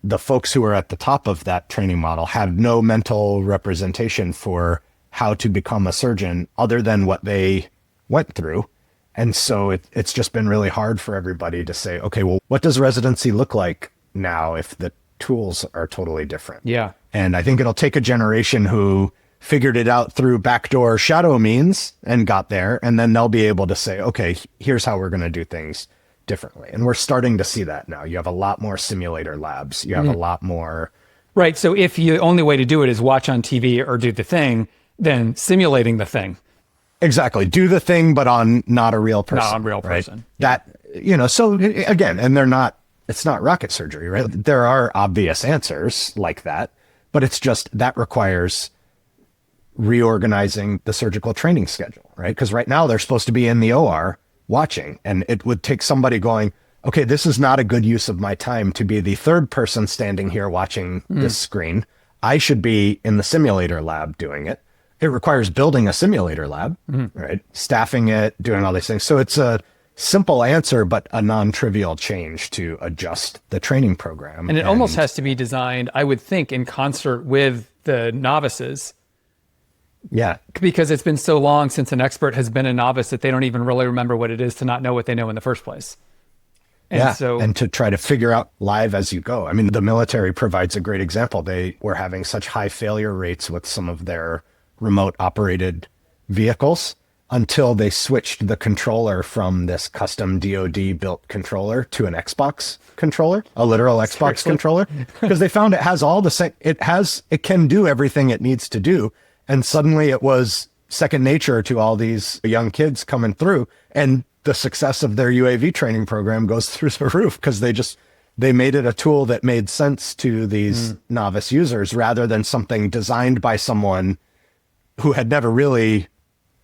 the folks who were at the top of that training model had no mental representation for how to become a surgeon other than what they went through. And so it's just been really hard for everybody to say, okay, well, what does residency look like now if the tools are totally different? Yeah. And I think it'll take a generation who figured it out through backdoor shadow means and got there. And then they'll be able to say, okay, here's how we're going to do things differently. And we're starting to see that now. You have a lot more simulator labs. You have a lot more. Right. So if the only way to do it is watch on TV or do the thing, then simulating the thing. Exactly. Do the thing, but on not a real person. Not a real person. Right? That, so again, and it's not rocket surgery, right? There are obvious answers like that, but it's just that requires reorganizing the surgical training schedule, right? Because right now they're supposed to be in the OR watching, and it would take somebody going, okay, this is not a good use of my time to be the third person standing here watching this screen. I should be in the simulator lab doing it. It requires building a simulator lab, right? Staffing it, doing all these things. So it's a simple answer, but a non-trivial change to adjust the training program. And it almost has to be designed, I would think, in concert with the novices. Yeah. Because it's been so long since an expert has been a novice that they don't even really remember what it is to not know what they know in the first place. And to try to figure out live as you go. I mean, the military provides a great example. They were having such high failure rates with some of their remote operated vehicles until they switched the controller from this custom DoD built controller to an Xbox controller, a literal Xbox controller, because they found it has all the same, it can do everything it needs to do. And suddenly it was second nature to all these young kids coming through, and the success of their UAV training program goes through the roof because they made it a tool that made sense to these novice users rather than something designed by someone who had never really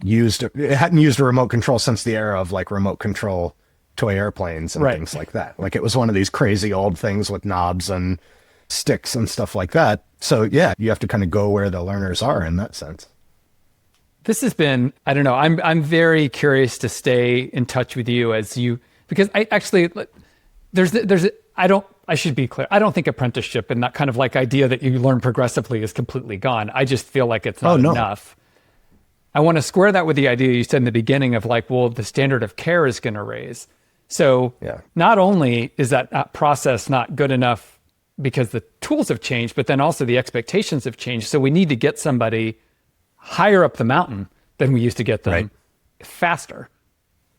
hadn't used a remote control since the era of like remote control toy airplanes and things like that. Like it was one of these crazy old things with knobs and sticks and stuff like that. So yeah, you have to kind of go where the learners are in that sense. This has been, I don't know, I'm very curious to stay in touch with you because I actually, I should be clear. I don't think apprenticeship and that kind of like idea that you learn progressively is completely gone. I just feel like it's not enough. I want to square that with the idea you said in the beginning of like, well, the standard of care is going to raise. So Yeah. not only is that process not good enough because the tools have changed, but then also the expectations have changed. So we need to get somebody higher up the mountain than we used to get them Right. faster.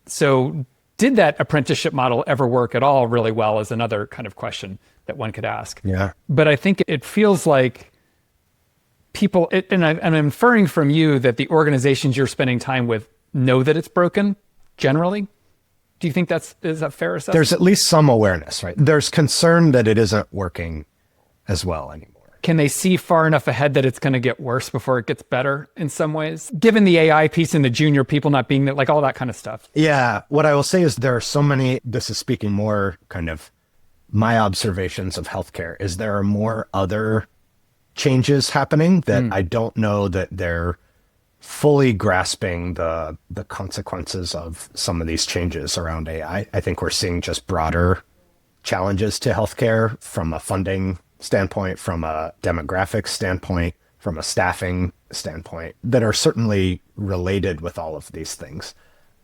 So did that apprenticeship model ever work at all really well is another kind of question that one could ask. Yeah. But I think it feels like people, and I'm inferring from you that the organizations you're spending time with know that it's broken generally. Do you think is that fair assessment? There's at least some awareness, right? There's concern that it isn't working as well anymore. Can they see far enough ahead that it's going to get worse before it gets better in some ways? Given the AI piece and the junior people not being there, like all that kind of stuff. Yeah. What I will say is there are so many, this is speaking more kind of my observations of healthcare, is there are more other changes happening that I don't know that they're fully grasping the consequences of some of these changes around AI. I think we're seeing just broader challenges to healthcare from a funding standpoint, from a demographic standpoint, from a staffing standpoint, that are certainly related with all of these things.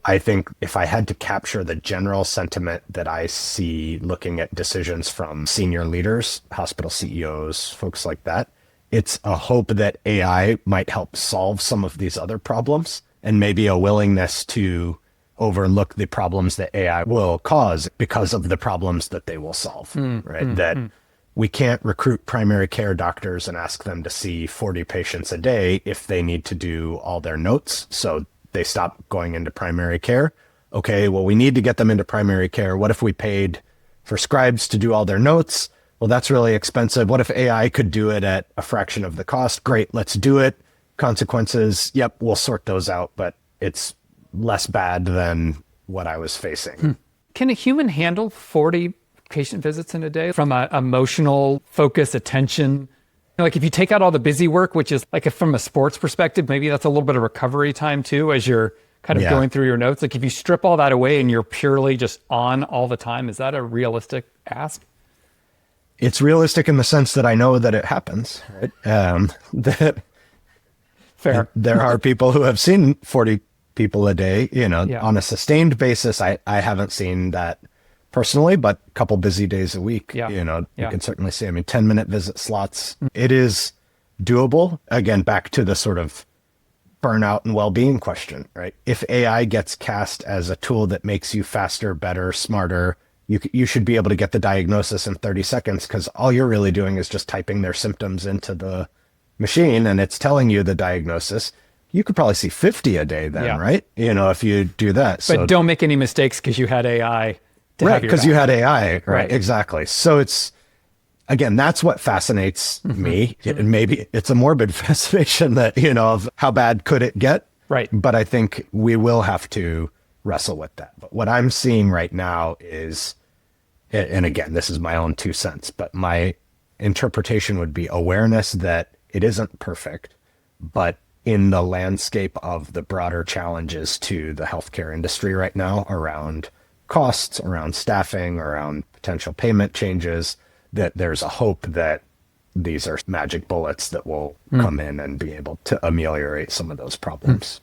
I think if I had to capture the general sentiment that I see looking at decisions from senior leaders, hospital CEOs, folks like that, it's a hope that AI might help solve some of these other problems, and maybe a willingness to overlook the problems that AI will cause because of the problems that they will solve, right? That we can't recruit primary care doctors and ask them to see 40 patients a day if they need to do all their notes. So they stop going into primary care. Okay, well, we need to get them into primary care. What if we paid for scribes to do all their notes? Well, that's really expensive. What if AI could do it at a fraction of the cost? Great, let's do it. Consequences, yep, we'll sort those out, but it's less bad than what I was facing. Can a human handle 40 patient visits in a day from a emotional focus, attention? Like if you take out all the busy work, which is like if from a sports perspective, maybe that's a little bit of recovery time too, as you're kind of going through your notes. Like if you strip all that away and you're purely just on all the time, is that a realistic ask? It's realistic in the sense that I know that it happens, right? That Fair. there are people who have seen 40 people a day, Yeah. on a sustained basis. I haven't seen that personally, but a couple busy days a week, Yeah. you Yeah. can certainly see, 10-minute visit slots. It is doable. Again, back to the sort of burnout and well-being question, right? If AI gets cast as a tool that makes you faster, better, smarter, you should be able to get the diagnosis in 30 seconds because all you're really doing is just typing their symptoms into the machine and it's telling you the diagnosis. You could probably see 50 a day then, right? If you do that. But don't make any mistakes because you had AI to right, have your because back. you had AI, Right. Exactly. So it's, again, that's what fascinates me. And maybe it's a morbid fascination that, of how bad could it get? Right. But I think we will have to wrestle with that. But what I'm seeing right now is, and again, this is my own 2 cents, but my interpretation would be awareness that it isn't perfect, but in the landscape of the broader challenges to the healthcare industry right now around costs, around staffing, around potential payment changes, that there's a hope that these are magic bullets that will come in and be able to ameliorate some of those problems.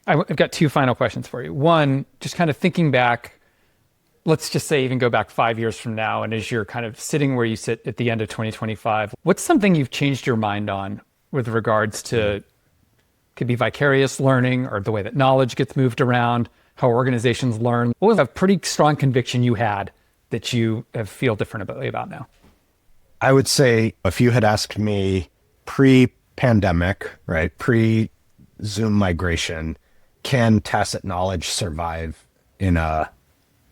I've got 2 final questions for you. One, just kind of thinking back, let's just say even go back 5 years from now, and as you're kind of sitting where you sit at the end of 2025, what's something you've changed your mind on with regards to, could be vicarious learning or the way that knowledge gets moved around, how organizations learn? What was a pretty strong conviction you had that you feel differently about now? I would say if you had asked me pre-pandemic, right, pre-Zoom migration, can tacit knowledge survive in a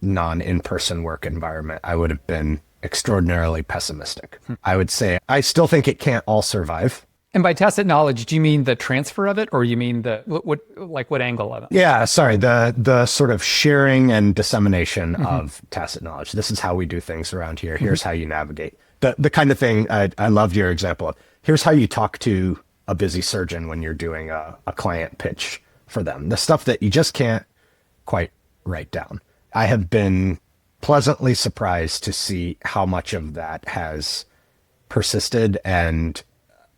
non-in-person work environment, I would have been extraordinarily pessimistic. I would say I still think it can't all survive. And by tacit knowledge, do you mean the transfer of it, or you mean what angle of it? Yeah, sorry, the sort of sharing and dissemination of tacit knowledge. This is how we do things around here. Here's how you navigate. The kind of thing, I loved your example of, here's how you talk to a busy surgeon when you're doing a client pitch for them. The stuff that you just can't quite write down. I have been pleasantly surprised to see how much of that has persisted and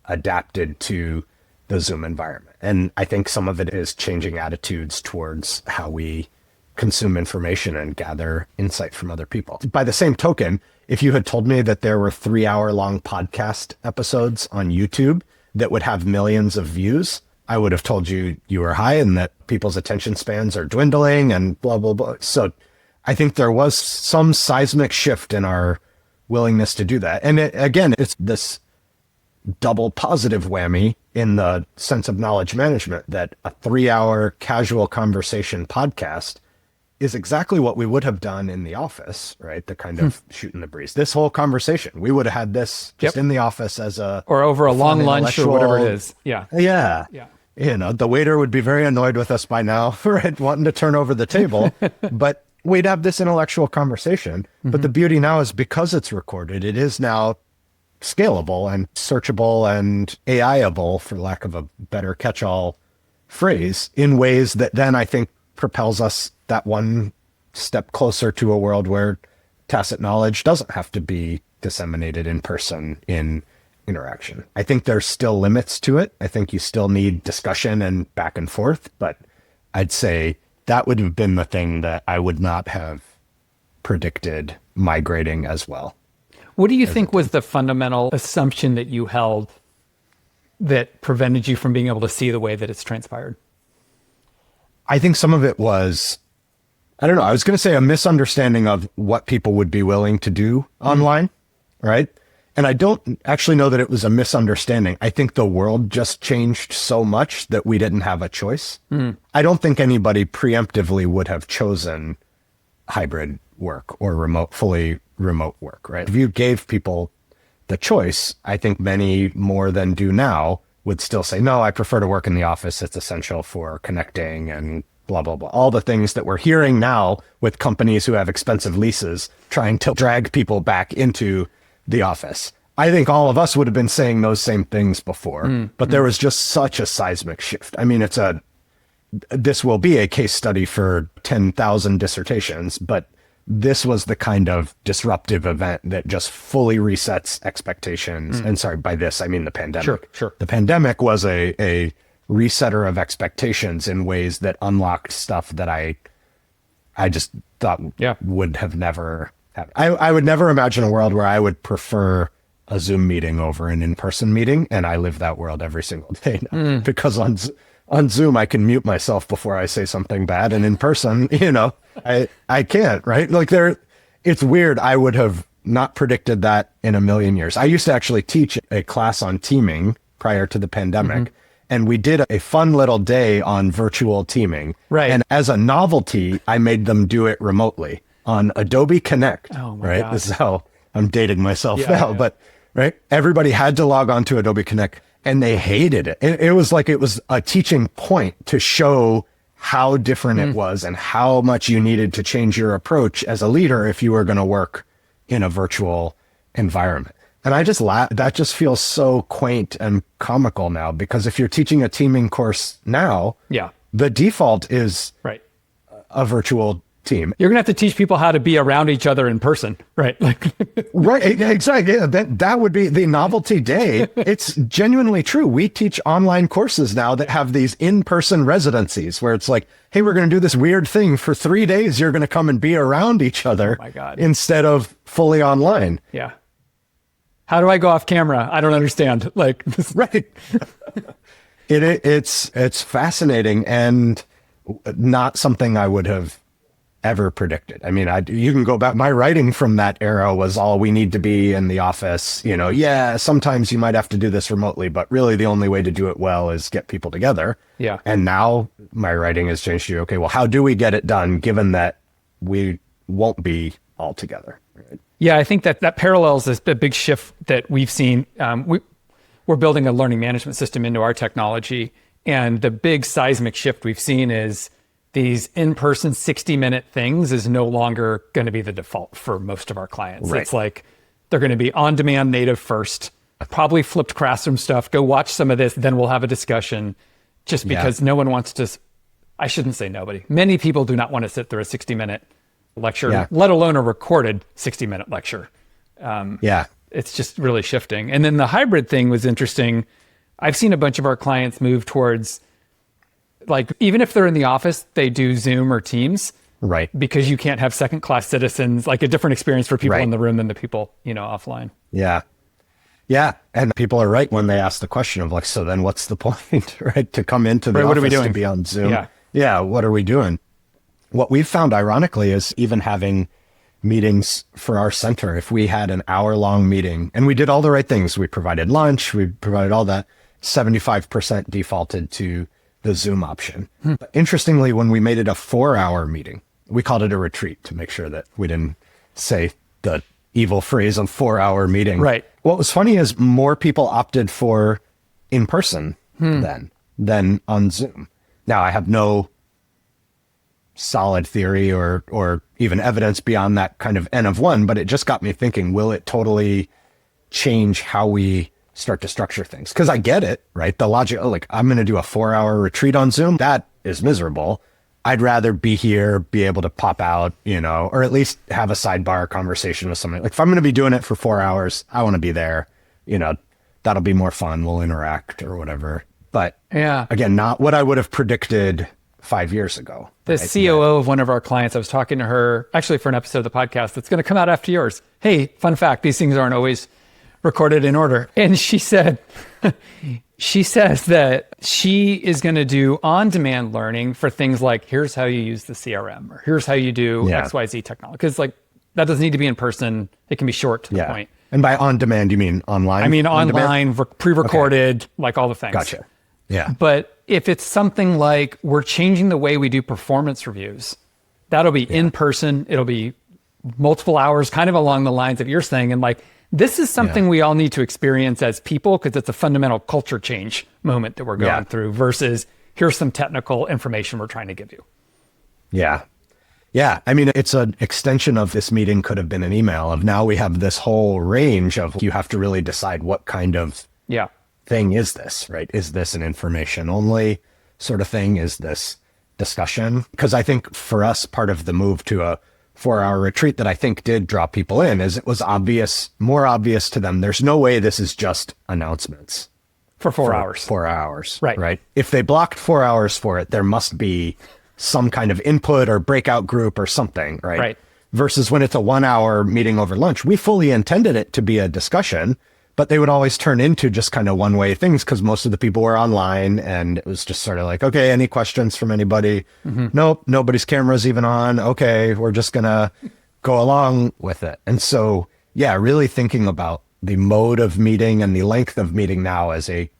adapted to the Zoom environment. And I think some of it is changing attitudes towards how we consume information and gather insight from other people. By the same token, if you had told me that there were 3-hour-long podcast episodes on YouTube that would have millions of views, I would have told you you were high and that people's attention spans are dwindling and blah, blah, blah. So I think there was some seismic shift in our willingness to do that. And again, it's this double positive whammy in the sense of knowledge management that a 3-hour casual conversation podcast is exactly what we would have done in the office, right? The kind of shooting the breeze. This whole conversation, we would have had this just in the office as or over a long lunch or whatever it is. Yeah. Yeah. The waiter would be very annoyed with us by now, right? Wanting to turn over the table, but we'd have this intellectual conversation. But the beauty now is because it's recorded, it is now scalable and searchable and AI-able, for lack of a better catch-all phrase, in ways that then I think propels us that one step closer to a world where tacit knowledge doesn't have to be disseminated in person in interaction. I think there's still limits to it. I think you still need discussion and back and forth, but I'd say that would have been the thing that I would not have predicted migrating as well. What do you think was the fundamental assumption that you held that prevented you from being able to see the way that it's transpired? I think some of it was, I don't know, I was going to say a misunderstanding of what people would be willing to do online, right? And I don't actually know that it was a misunderstanding. I think the world just changed so much that we didn't have a choice. I don't think anybody preemptively would have chosen hybrid work or fully remote work, right? If you gave people the choice, I think many more than do now would still say, no, I prefer to work in the office. It's essential for connecting and blah, blah, blah. All the things that we're hearing now with companies who have expensive leases trying to drag people back into the office. I think all of us would have been saying those same things before, but there was just such a seismic shift. I mean, this will be a case study for 10,000 dissertations, but this was the kind of disruptive event that just fully resets expectations. And sorry, by this, I mean the pandemic. Sure. The pandemic was a resetter of expectations in ways that unlocked stuff that I just thought would have never happened. I would never imagine a world where I would prefer a Zoom meeting over an in-person meeting, and I live that world every single day now. Because on Zoom, I can mute myself before I say something bad, and in person, I can't, right? Like it's weird. I would have not predicted that in a million years. I used to actually teach a class on teaming prior to the pandemic, and we did a fun little day on virtual teaming. Right. And as a novelty, I made them do it remotely on Adobe Connect. Oh my right? God. This is how I'm dating myself now, but right. Everybody had to log on to Adobe Connect and they hated it. It was like, it was a teaching point to show how different it was and how much you needed to change your approach as a leader if you were going to work in a virtual environment. And I just that just feels so quaint and comical now, because if you're teaching a teaming course now, the default is a virtual team. You're going to have to teach people how to be around each other in person, right? Right, exactly. Yeah, that would be the novelty day. It's genuinely true. We teach online courses now that have these in-person residencies where it's like, hey, we're going to do this weird thing for 3 days. You're going to come and be around each other instead of fully online. Yeah. How do I go off camera? I don't understand. Right. It's fascinating and not something I would have ever predicted. I mean, you can go back. My writing from that era was all we need to be in the office. Sometimes you might have to do this remotely, but really the only way to do it well is get people together. Yeah. And now my writing has changed to, okay, well, how do we get it done given that we won't be all together? Right? Yeah, I think that parallels this big shift that we've seen. We're building a learning management system into our technology, and the big seismic shift we've seen is these in-person 60-minute things is no longer going to be the default for most of our clients. Right. It's like they're going to be on-demand native first, probably flipped classroom stuff. Go watch some of this, then we'll have a discussion. Just because no one wants to, I shouldn't say nobody. Many people do not want to sit through a 60-minute lecture, let alone a recorded 60-minute lecture. It's just really shifting. And then the hybrid thing was interesting. I've seen a bunch of our clients move towards, like, even if they're in the office, they do Zoom or Teams, Right. because you can't have second class citizens, like a different experience for people Right. in the room than the people, offline. Yeah. Yeah. And people are right when they ask the question of like, so then what's the point, right? To come into the Right, what are we office doing? to be on Zoom. Yeah. Yeah. What are we doing? What we've found ironically is even having meetings for our center, if we had an hour-long meeting and we did all the right things, we provided lunch, we provided all that, 75% defaulted to the Zoom option. But interestingly, when we made it a 4-hour meeting, we called it a retreat to make sure that we didn't say the evil phrase of 4-hour meeting. Right. What was funny is more people opted for in person than on Zoom. Now I have no solid theory or even evidence beyond that kind of N of one, but it just got me thinking, will it totally change how we start to structure things? Because I get it, right? The logic, like I'm going to do a 4-hour retreat on Zoom. That is miserable. I'd rather be here, be able to pop out, or at least have a sidebar conversation with somebody. Like if I'm going to be doing it for 4 hours, I want to be there, that'll be more fun. We'll interact or whatever. But Yeah. again, not what I would have predicted 5 years ago. The right? COO of one of our clients, I was talking to her actually for an episode of the podcast that's going to come out after yours. Hey, fun fact, these things aren't always recorded in order. And she says that she is going to do on-demand learning for things like, here's how you use the CRM, or here's how you do XYZ technology. Because like that doesn't need to be in person. It can be short to the point. And by on demand, you mean online? I mean, on online, pre-recorded, like all the things. Gotcha. Yeah. But if it's something like we're changing the way we do performance reviews, that'll be in person. It'll be multiple hours, kind of along the lines of you're saying. And like, this is something we all need to experience as people because it's a fundamental culture change moment that we're going through versus here's some technical information we're trying to give you. Yeah. Yeah. I mean, it's an extension of this meeting could have been an email of now we have this whole range of you have to really decide what kind of thing is this, right? Is this an information only sort of thing? Is this discussion? Because I think for us, part of the move to a 4-hour retreat that I think did draw people in is it was more obvious to them. There's no way this is just announcements. For 4 hours. 4 hours. Right. Right. If they blocked 4 hours for it, there must be some kind of input or breakout group or something. Right. Right. Versus when it's a 1-hour meeting over lunch, we fully intended it to be a discussion, but they would always turn into just kind of one-way things because most of the people were online and it was just sort of like, okay, any questions from anybody? Nope, nobody's camera's even on. Okay, we're just going to go along with it. And so, yeah, really thinking about the mode of meeting and the length of meeting now as a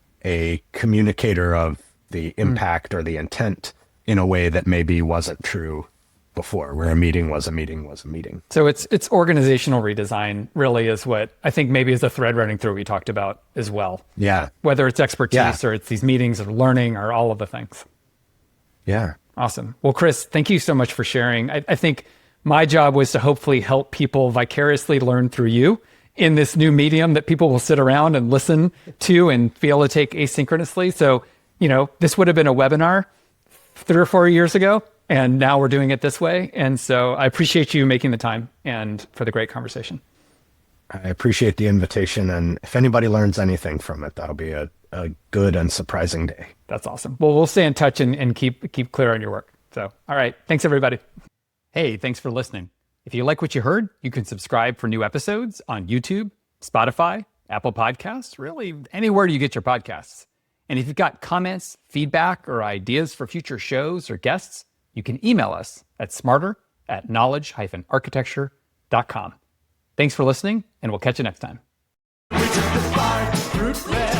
communicator of the impact or the intent in a way that maybe wasn't true before, where a meeting was a meeting was a meeting. So it's organizational redesign really is what I think maybe is the thread running through we talked about as well. Yeah. Whether it's expertise or it's these meetings or learning or all of the things. Yeah. Awesome. Well, Chris, thank you so much for sharing. I think my job was to hopefully help people vicariously learn through you in this new medium that people will sit around and listen to and be able to take asynchronously. So, this would have been a webinar 3 or 4 years ago. And now we're doing it this way. And so I appreciate you making the time and for the great conversation. I appreciate the invitation. And if anybody learns anything from it, that'll be a good and surprising day. That's awesome. Well, we'll stay in touch and keep clear on your work. So, all right. Thanks, everybody. Hey, thanks for listening. If you like what you heard, you can subscribe for new episodes on YouTube, Spotify, Apple Podcasts, really anywhere you get your podcasts. And if you've got comments, feedback, or ideas for future shows or guests, you can email us at smarter@knowledge-architecture.com. Thanks for listening, and we'll catch you next time. We took the fire to fruit red.